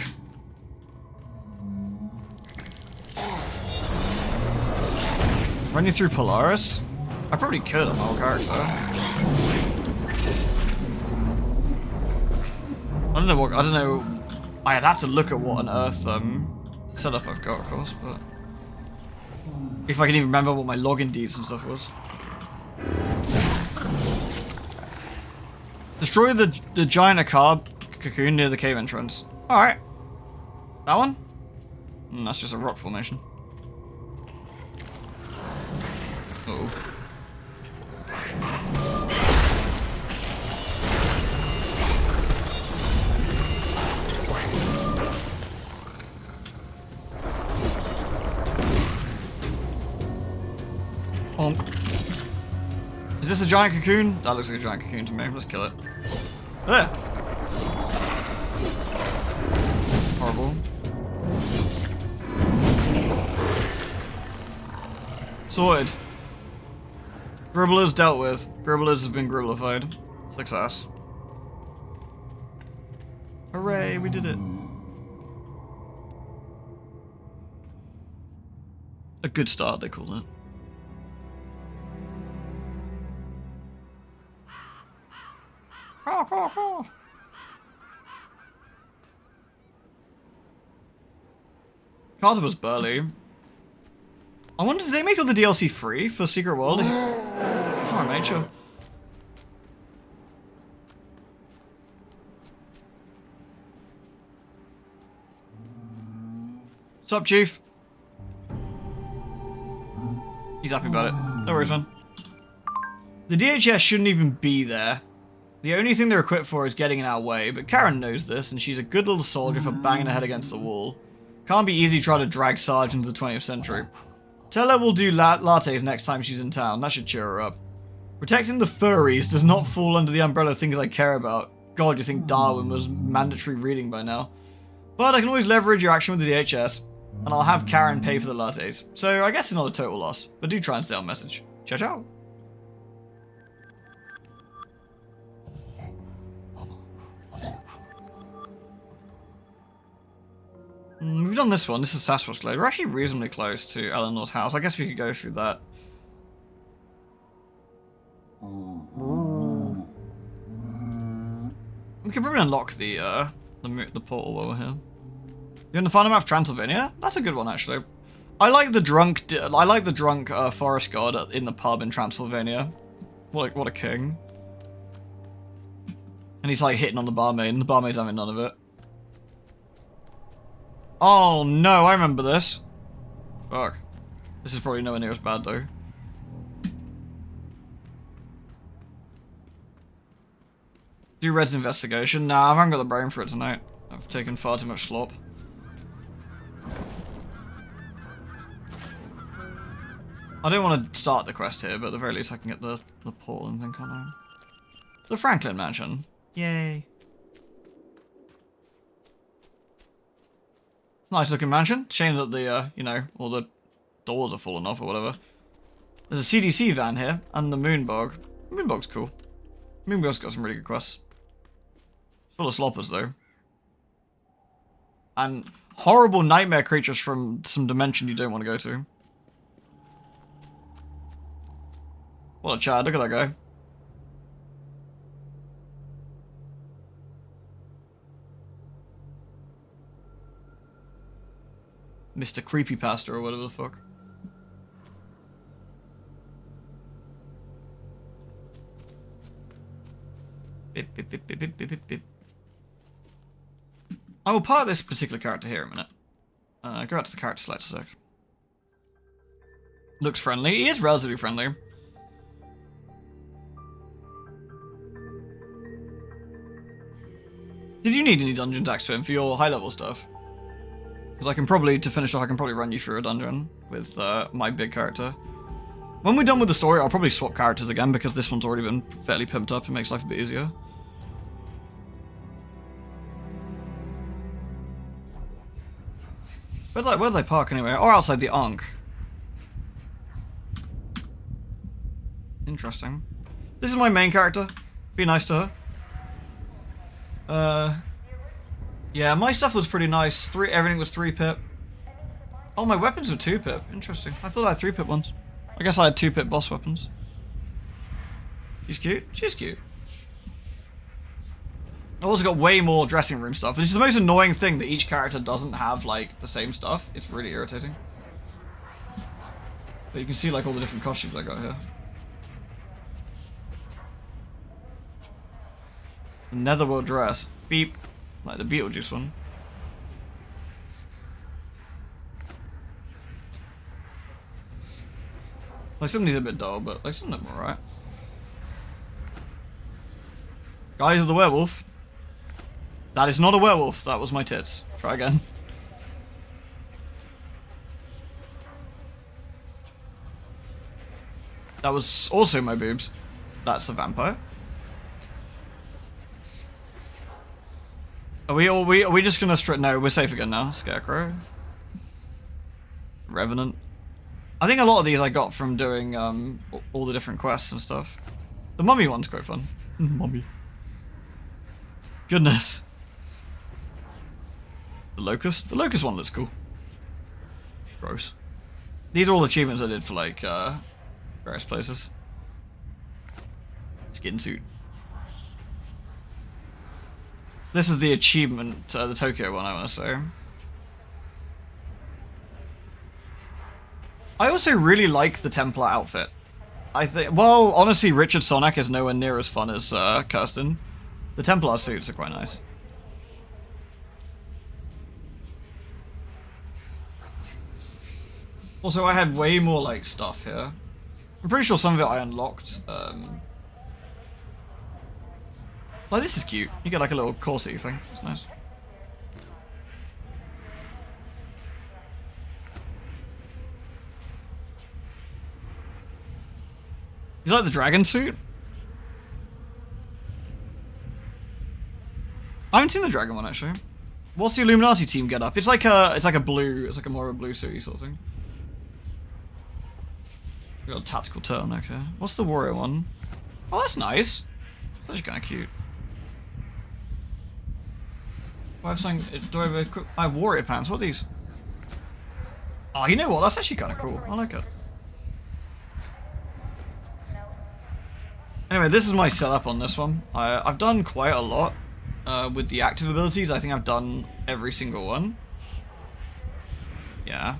Run you through Polaris? I probably could on my old character. I don't know. I'd have to look at what on earth setup I've got, of course, but if I can even remember what my login deeds and stuff was. Destroy the giant Akab cocoon near the cave entrance. Alright. That one? That's just a rock formation. Uh-oh. Is this a giant cocoon? That looks like a giant cocoon to me. Let's kill it. There! Horrible. Sorted. Gribblers dealt with. Gribblers have been gribblified. Success. Hooray, we did it. A good start, they call it. Carter was burly. I wonder, did they make all the DLC free for Secret World? Alright, mate, sure. What's up, Chief? He's happy about it. No worries, man. The DHS shouldn't even be there. The only thing they're equipped for is getting in our way, but Karen knows this, and she's a good little soldier for banging her head against the wall. Can't be easy trying to drag Sarge into the 20th century. Tell her we'll do lattes next time she's in town. That should cheer her up. Protecting the furries does not fall under the umbrella of things I care about. God, you think Darwin was mandatory reading by now. But I can always leverage your action with the DHS, and I'll have Karen pay for the lattes. So I guess it's not a total loss, but do try and stay on message. Ciao, ciao. We've done this one. This is Sasquatch Glade. We're actually reasonably close to Eleanor's house. I guess we could go through that. We could probably unlock the portal while we're here. You're in the final map of Transylvania? That's a good one, actually. I like the drunk forest god in the pub in Transylvania. What a king. And he's like hitting on the barmaid, and the barmaid's having none of it. Oh no, I remember this. Fuck. This is probably nowhere near as bad though. Do Red's investigation? Nah, I haven't got the brain for it tonight. I've taken far too much slop. I don't want to start the quest here, but at the very least I can get the portal and thing, can't I? The Franklin Mansion. Yay. Nice looking mansion. Shame that the, you know, all the doors are falling off or whatever. There's a CDC van here, and the Moonbog. Moonbog's cool. Moonbog's got some really good quests. Full of sloppers, though. And horrible nightmare creatures from some dimension you don't want to go to. What a Chad, look at that guy. Mr. Creepypasta or whatever the fuck. Bip, bip, bip, bip, bip, bip, bip. I will part this particular character here in a minute. Go back to the character select a sec. Looks friendly. He is relatively friendly. Did you need any dungeon tax to him for your high level stuff? Because I can probably, to finish off, I can probably run you through a dungeon with my big character. When we're done with the story, I'll probably swap characters again because this one's already been fairly pimped up and makes life a bit easier. Where'd they park anyway? Or outside the Ankh. Interesting. This is my main character. Be nice to her. Yeah, my stuff was pretty nice. Everything was 3-pip. Oh, my weapons were 2-pip. Interesting. I thought I had 3-pip ones. I guess I had 2-pip boss weapons. She's cute. She's cute. I've also got way more dressing room stuff, which is the most annoying thing, that each character doesn't have, like, the same stuff. It's really irritating. But you can see, like, all the different costumes I got here. The Netherworld dress. Beep. Like the Beetlejuice one. Like, some of these are a bit dull, but, like, some of them are alright. Guys of the werewolf. That is not a werewolf. That was my tits. Try again. That was also my boobs. That's the vampire. Are we just gonna no, we're safe again now. Scarecrow. Revenant. I think a lot of these I got from doing all the different quests and stuff. The mummy one's quite fun. Mummy. Goodness. The locust? The locust one looks cool. Gross. These are all achievements I did for, like, various places. Skin suit. This is the achievement, the Tokyo one, I want to say. I also really like the Templar outfit. I think, well, honestly, Richard Sonak is nowhere near as fun as Kirsten. The Templar suits are quite nice. Also, I had way more, like, stuff here. I'm pretty sure some of it I unlocked. Like, this is cute. You get, like, a little corset thing. It's nice. You like the dragon suit? I haven't seen the dragon one, actually. What's the Illuminati team get up? It's like a blue, it's like a more of a blue suit sort of thing. We got a tactical turtleneck here. What's the warrior one? Oh, that's nice. That's actually kind of cute. Do I have something? Do I have a quick? I have warrior pants. What are these? Oh, you know what? That's actually kind of cool. I like it. Anyway, this is my setup on this one. I've done quite a lot with the active abilities. I think I've done every single one. Yeah.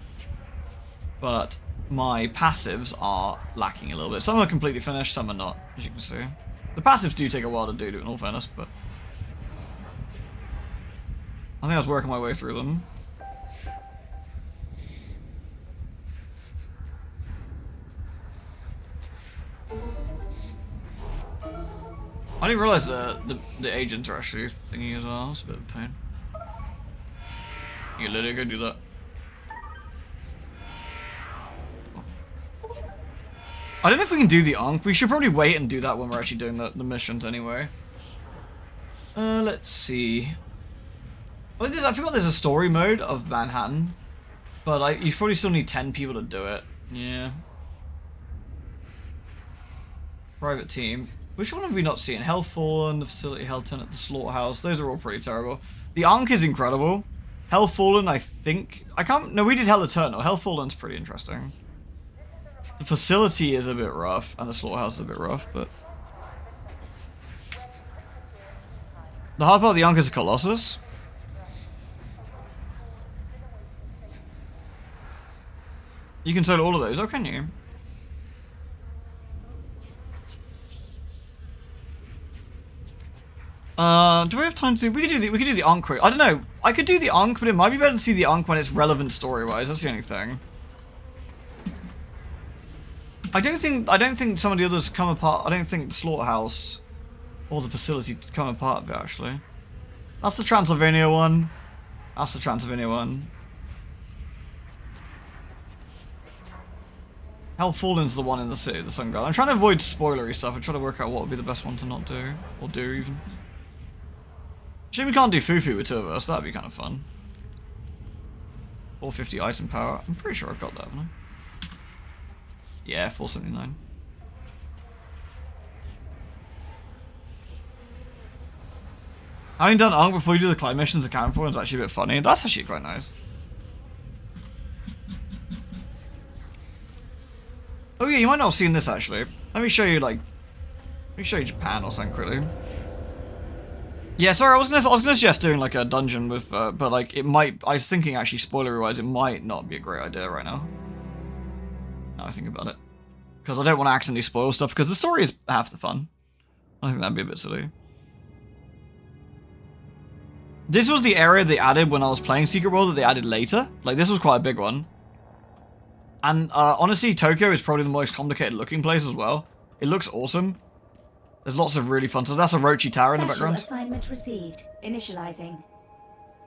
But my passives are lacking a little bit. Some are completely finished, some are not, as you can see. The passives do take a while to do, in all fairness, but I think I was working my way through them. I didn't realize the agents are actually thingy as well. It's a bit of a pain. You literally go do that. I don't know if we can do the Ankh. We should probably wait and do that when we're actually doing the missions anyway. Let's see. Oh, I forgot there's a story mode of Manhattan. But you probably still need 10 people to do it. Yeah. Private team. Which one have we not seen? Hellfallen, the facility, Helltenant, the slaughterhouse. Those are all pretty terrible. The Ankh is incredible. Hellfallen, I think... No, we did Hell Eternal. Hellfallen's pretty interesting. The facility is a bit rough, and the slaughterhouse is a bit rough, but... The hard part of the Ankh is a Colossus. You can solo all of those, oh can you? Do we have time to do... We could do the Ankh quick. I don't know. I could do the Ankh, but it might be better to see the Ankh when it's relevant story-wise. That's the only thing. I don't think some of the others come apart. I don't think the slaughterhouse or the facility come apart of it, actually. That's the Transylvania one. That's the Transylvania one. Hellfallen's the one in the city, the Sun God. I'm trying to avoid spoilery stuff. I'm trying to work out what would be the best one to not do. Or do, even. Shame we can't do Fufu with two of us. That'd be kind of fun. 450 item power. I'm pretty sure I've got that, haven't I? Yeah, 479. Having done Ankh before you do the climb missions account for is actually a bit funny. That's actually quite nice. Oh yeah, you might not have seen this actually. Let me show you Japan or something quickly. Yeah, sorry, I was gonna suggest doing like a dungeon with, but like it might. I was thinking actually, spoilery-wise, it might not be a great idea right now. Now I think about it, because I don't want to accidentally spoil stuff. Because the story is half the fun. I think that'd be a bit silly. This was the area they added when I was playing Secret World that they added later. Like this was quite a big one. And honestly, Tokyo is probably the most complicated looking place as well. It looks awesome. There's lots of really fun stuff. That's a Orochi Tower in the background. Assignment received. Initializing.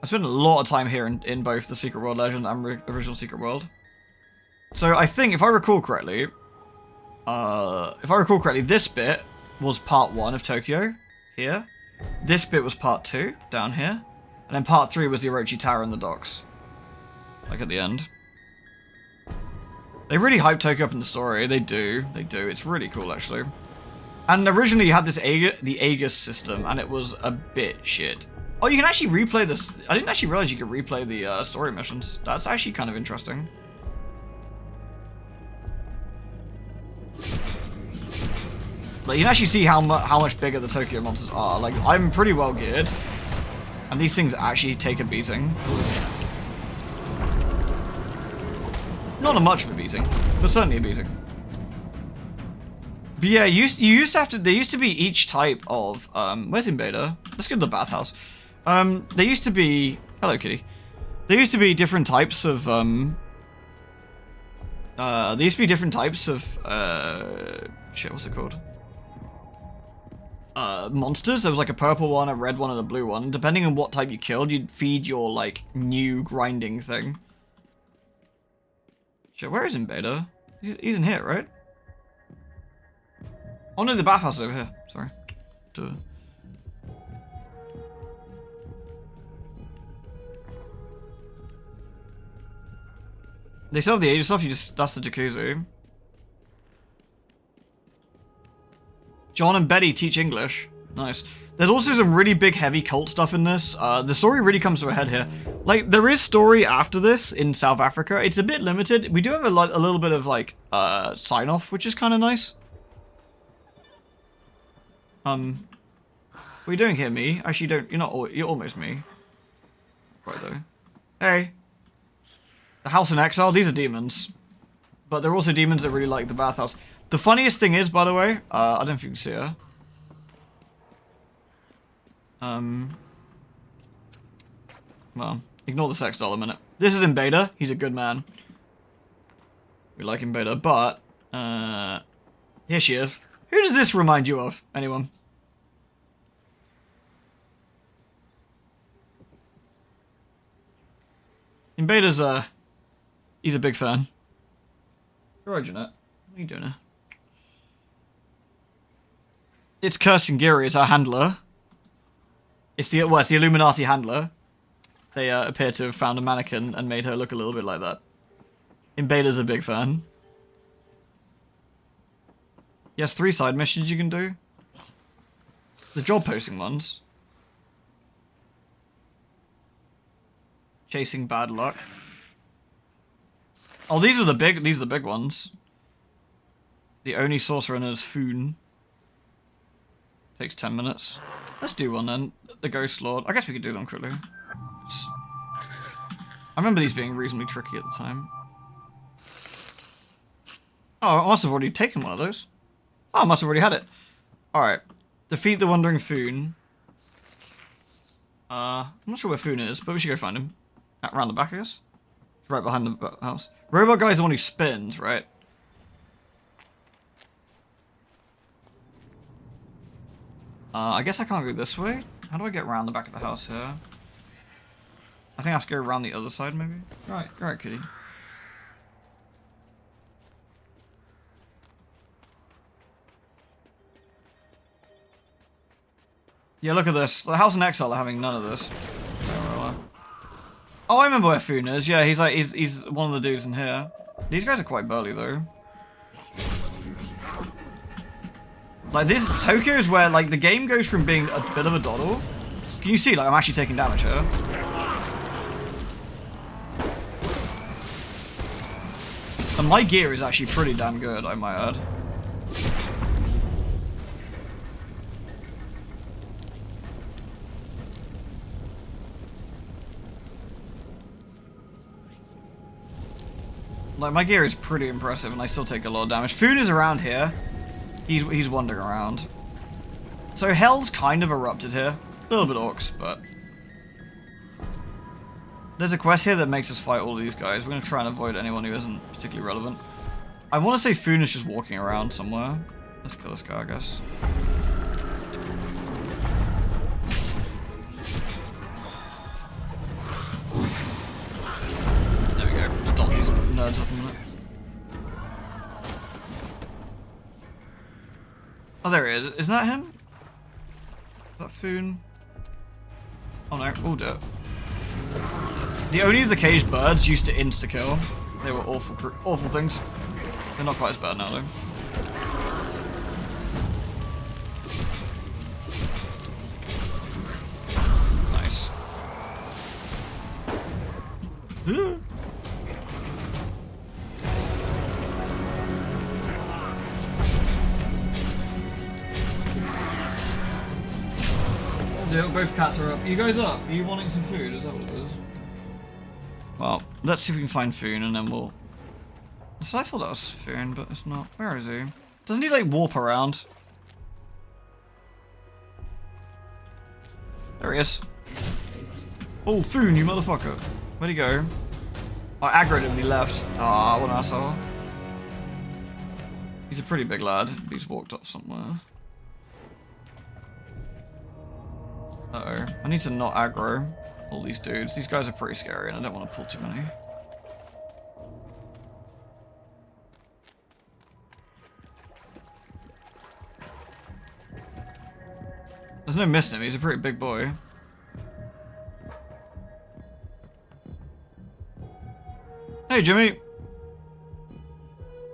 I spent a lot of time here in both the Secret World Legend and original Secret World. So I think, if I recall correctly, this bit was part 1 of Tokyo, here. This bit was part 2, down here. And then part 3 was the Orochi Tower and the docks. Like at the end. They really hype Tokyo up in the story. They do. It's really cool, actually. And originally you had this the Aegis system, and it was a bit shit. Oh, you can actually replay this. I didn't actually realize you could replay the story missions. That's actually kind of interesting. But you can actually see how much bigger the Tokyo monsters are. Like, I'm pretty well geared. And these things actually take a beating. Not a much of a beating, but certainly a beating. But yeah, you used to have to. There used to be each type of. Where's Invader? Let's go to the bathhouse. There used to be. Hello, kitty. There used to be different types of. There used to be different types of. Shit, what's it called? Monsters. There was like a purple one, a red one, and a blue one. Depending on what type you killed, you'd feed your like new grinding thing. Shit, where is Invader? He's in here, right? Oh no, the bathhouse is over here. Sorry. Duh. They still have the Aegis stuff, that's the jacuzzi. John and Betty teach English. Nice. There's also some really big heavy cult stuff in this. The story really comes to a head here. Like, there is story after this in South Africa. It's a bit limited. We do have a little bit of, like, sign-off, which is kind of nice. What are you doing here, me? Actually, you're almost me. Right, though. Hey. The House in Exile, these are demons. But they're also demons that really like the bathhouse. The funniest thing is, by the way, I don't know if you can see her. Well, ignore the sex doll a minute. This is Invader. He's a good man. We like Invader, but, here she is. Who does this remind you of? Anyone? Invader's, he's a big fan. You're right, Jeanette. What are you doing here? It's Kirsten Geary, it's our handler. It's the Illuminati handler. They appear to have found a mannequin and made her look a little bit like that. Invader's a big fan. Yes, 3 side missions you can do. The job posting ones. Chasing bad luck. Oh, these are the big ones. The only sorcerer known as Foon. Takes 10 minutes. Let's do one then. The Ghost Lord. I guess we could do them quickly. I remember these being reasonably tricky at the time. Oh, I must have already taken one of those. Oh, I must have already had it. Alright. Defeat the Wandering Foon. I'm not sure where Foon is, but we should go find him. Around the back, I guess. Right behind the house. Robot Guy's the one who spins, right? I guess I can't go this way. How do I get around the back of the house here? I think I have to go around the other side, maybe? Right, kitty. Yeah, look at this. The House in Exile are having none of this. Oh, I remember where Foon is. Yeah, he's one of the dudes in here. These guys are quite burly, though. Like, this Tokyo is where, like, the game goes from being a bit of a doddle. Can you see, like, I'm actually taking damage here? And my gear is actually pretty damn good, I might add. Like, my gear is pretty impressive, and I still take a lot of damage. Food is around here. He's wandering around. So hell's kind of erupted here. A little bit orcs, but... There's a quest here that makes us fight all these guys. We're going to try and avoid anyone who isn't particularly relevant. I want to say Foon is just walking around somewhere. Let's kill this guy, I guess. There we go. Just dot these nerds up a minute. Oh, there he is. Isn't that him? Is that Foon? Oh no, we'll do it. The only of the caged birds used to insta-kill. They were awful things. They're not quite as bad now, though. Nice. it. Both cats are up. Are you guys up? Are you wanting some food? Is that what it is? Well, let's see if we can find Foon and then we'll... So I thought that was Foon, but it's not. Where is he? Doesn't he like warp around? There he is. Oh, Foon, you motherfucker. Where'd he go? I aggroed him and he left. Ah, what an asshole. He's a pretty big lad. He's walked off somewhere. Uh-oh. I need to not aggro all these dudes. These guys are pretty scary and I don't want to pull too many. There's no missing him. He's a pretty big boy. Hey, Jimmy.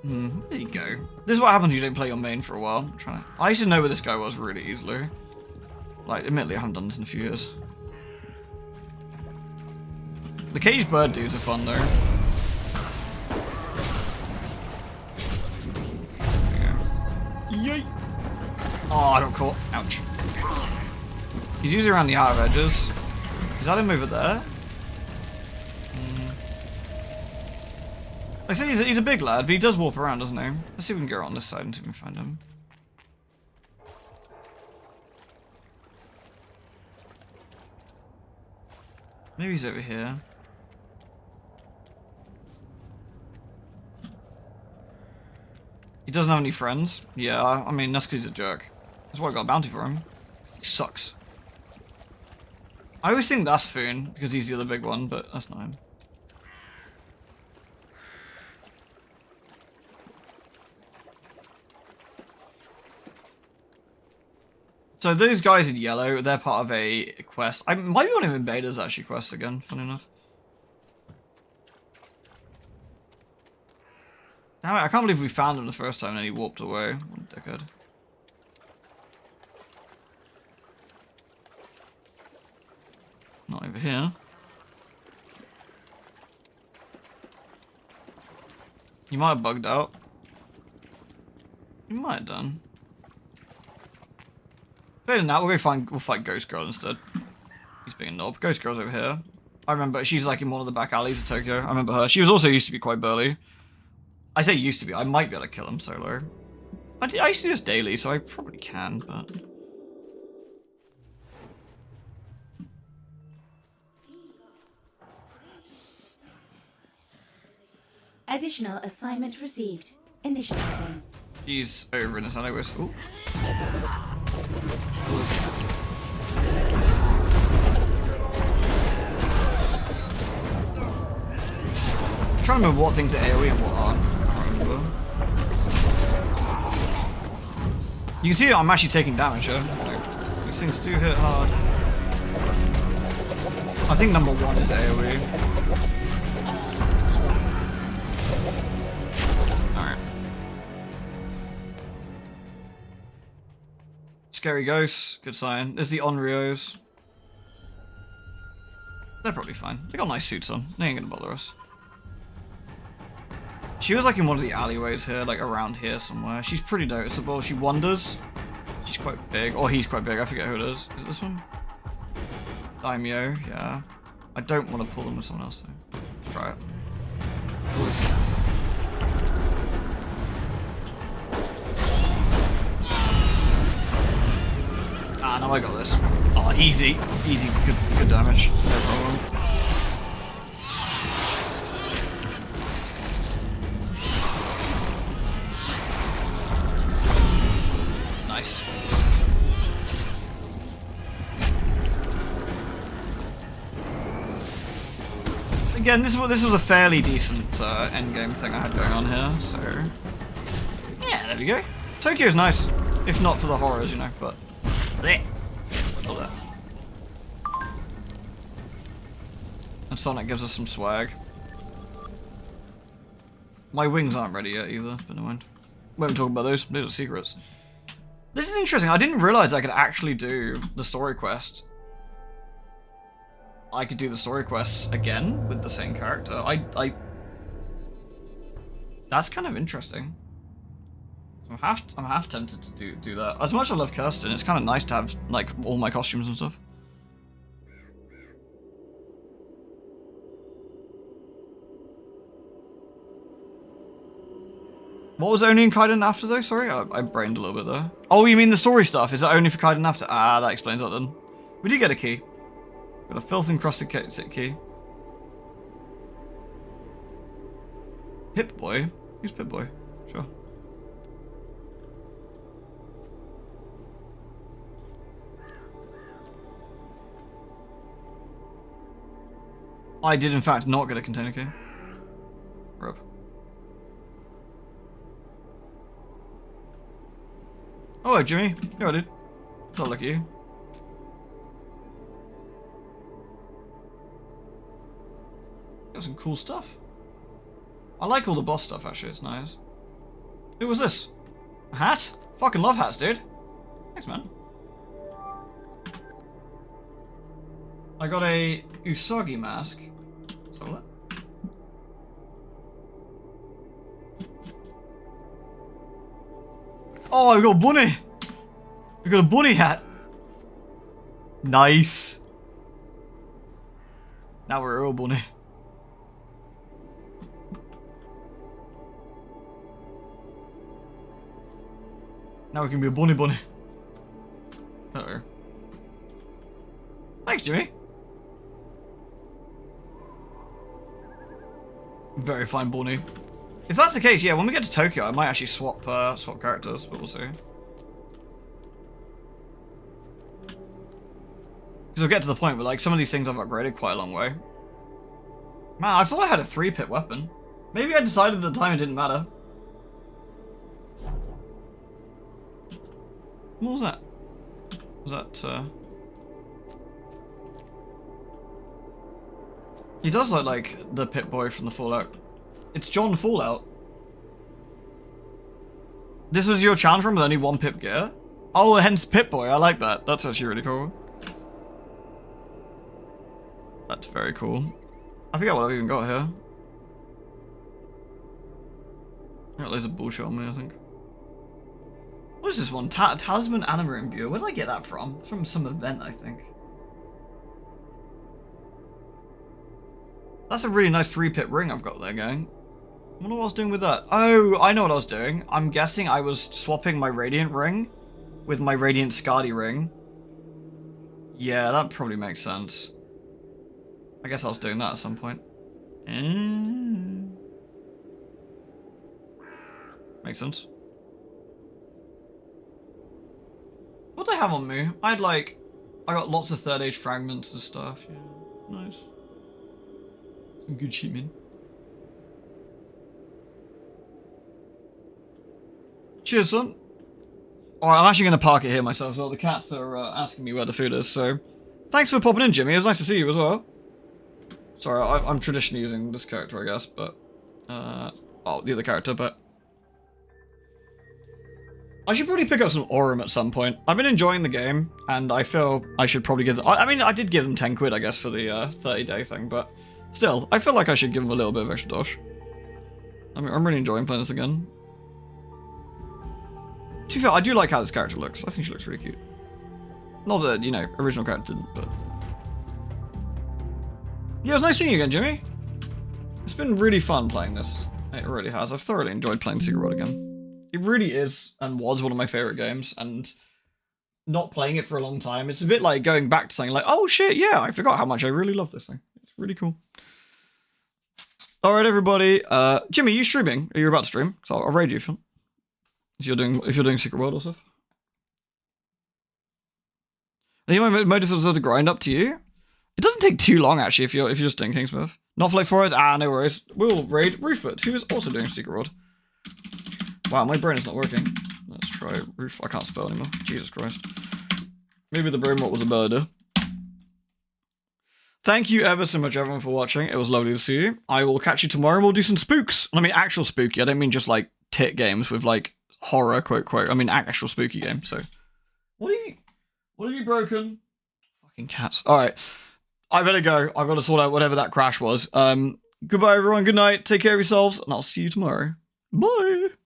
There you go. This is what happens when you don't play your main for a while. I used to know where this guy was really easily. Like, admittedly, I haven't done this in a few years. The caged bird dudes are fun, though. There you go. Yay! Oh, I got caught. Ouch. He's usually around the outer edges. Is that him over there? Like I said, he's a big lad, but he does warp around, doesn't he? Let's see if we can go on this side and see if we can find him. Maybe he's over here. He doesn't have any friends. Yeah, I mean, that's because he's a jerk. That's why I got a bounty for him. He sucks. I always think that's Foon, because he's the other big one, but that's not him. So those guys in yellow, they're part of a quest. I might be one of Invaders actually quests again, funny enough. Damn it, I can't believe we found him the first time and then he warped away. What a dickhead. Not over here. He might have bugged out. He might have done. Better than that, we'll fight Ghost Girl instead. He's being a knob. Ghost Girl's over here. I remember, she's like in one of the back alleys of Tokyo. I remember her. She was also used to be quite burly. I say used to be, I might be able to kill him solo. I used to do this daily, so I probably can, but... Additional assignment received. Initializing. He's over in this anyways. Ooh. I'm trying to remember what things are AoE and what aren't. I can't remember. You can see I'm actually taking damage here. Like, these things do hit hard. I think number 1 is AoE. Alright. Scary ghosts, good sign. There's the Onryos. They're probably fine. They got nice suits on. They ain't gonna bother us. She was like in one of the alleyways here, like around here somewhere. She's pretty noticeable. She wanders. She's quite big. Or he's quite big. I forget who it is. Is it this one? Daimyo, yeah. I don't want to pull them with someone else though. Let's try it. Ah, no, I got this. Oh, easy. Easy, good damage. No problem. Nice. Again, this was a fairly decent endgame thing I had going on here, so... Yeah, there we go. Tokyo's nice. If not for the horrors, you know, but... All that. And Sonic gives us some swag. My wings aren't ready yet either, but never mind. We haven't talked about those. Those are secrets. This is interesting. I didn't realize I could actually do the story quest. I could do the story quests again with the same character. That's kind of interesting. I'm half tempted to do that. As much as I love Kirsten, it's kind of nice to have like all my costumes and stuff. What was only in Kaiden after though? Sorry, I brained a little bit there. Oh, you mean the story stuff? Is that only for Kaiden after? Ah, that explains that then. We did get a key. Got a filth encrusted key. Pip-Boy? Who's Pip-Boy? Sure. I did in fact not get a container key. Rub. Oh, Jimmy. Yeah, I did. It's not like you. Got some cool stuff. I like all the boss stuff, actually. It's nice. Who was this? A hat? Fucking love hats, dude. Thanks, man. I got a Usagi mask. So what? Oh, I got a bunny. I got a bunny hat. Nice. Now we're a real bunny. Now we can be a bunny. Uh-oh. Thanks, Jimmy. Very fine bunny. If that's the case, yeah, when we get to Tokyo, I might actually swap characters, but we'll see. Because we'll get to the point where, like, some of these things I've upgraded quite a long way. Man, I thought I had a 3-pip weapon. Maybe I decided at the time it didn't matter. What was that? Was that, He does look like the Pip-Boy from the Fallout. It's John Fallout. This was your challenge run with only 1 pip gear? Oh, hence Pip-Boy. I like that. That's actually really cool. That's very cool. I forget what I've even got here. I got loads of bullshit on me, I think. What is this one? Talisman Animating Viewer. Where did I get that from? From some event, I think. That's a really nice 3-pip ring I've got there going. I wonder what I was doing with that. Oh, I know what I was doing. I'm guessing I was swapping my Radiant ring with my Radiant Skadi ring. Yeah, that probably makes sense. I guess I was doing that at some point. Makes sense. What did I have on me? I got lots of 3rd age fragments and stuff. Yeah, nice. Some good shit, man. Cheers, son. Alright, I'm actually going to park it here myself as well. The cats are asking me where the food is, so... Thanks for popping in, Jimmy. It was nice to see you as well. Sorry, I'm traditionally using this character, I guess, but... oh, the other character, but... I should probably pick up some Aurum at some point. I've been enjoying the game, and I feel I should probably give them... I mean, I did give them 10 quid, I guess, for the 30-day thing, but... Still, I feel like I should give them a little bit of extra dosh. I mean, I'm really enjoying playing this again. To be fair, I do like how this character looks. I think she looks really cute. Not that, you know, original character didn't, but... Yeah, it was nice seeing you again, Jimmy. It's been really fun playing this. It really has. I've thoroughly enjoyed playing Secret World again. It really is, and was, one of my favourite games, and... not playing it for a long time, it's a bit like going back to something like, oh shit, yeah, I forgot how much I really love this thing. It's really cool. Alright, everybody. Jimmy, you streaming? Are you about to stream? Because I'll raid you if you want. If you're doing Secret World or stuff. Are you motivated to grind up to you? It doesn't take too long actually if you're just doing Kingsmith. Not for like 4 hours? Ah, no worries. We'll raid Rooffoot, who is also doing Secret World. Wow, my brain is not working. Let's try Roof. I can't spell anymore. Jesus Christ. Maybe the brain rot was a bad idea. Thank you ever so much, everyone, for watching. It was lovely to see you. I will catch you tomorrow and we'll do some spooks. I mean, actual spooky. I don't mean just like tit games with like horror, quote, quote. I mean, actual spooky game. So, what have you broken? Fucking cats. All right. I better go. I've got to sort out whatever that crash was. Goodbye, everyone. Good night. Take care of yourselves and I'll see you tomorrow. Bye.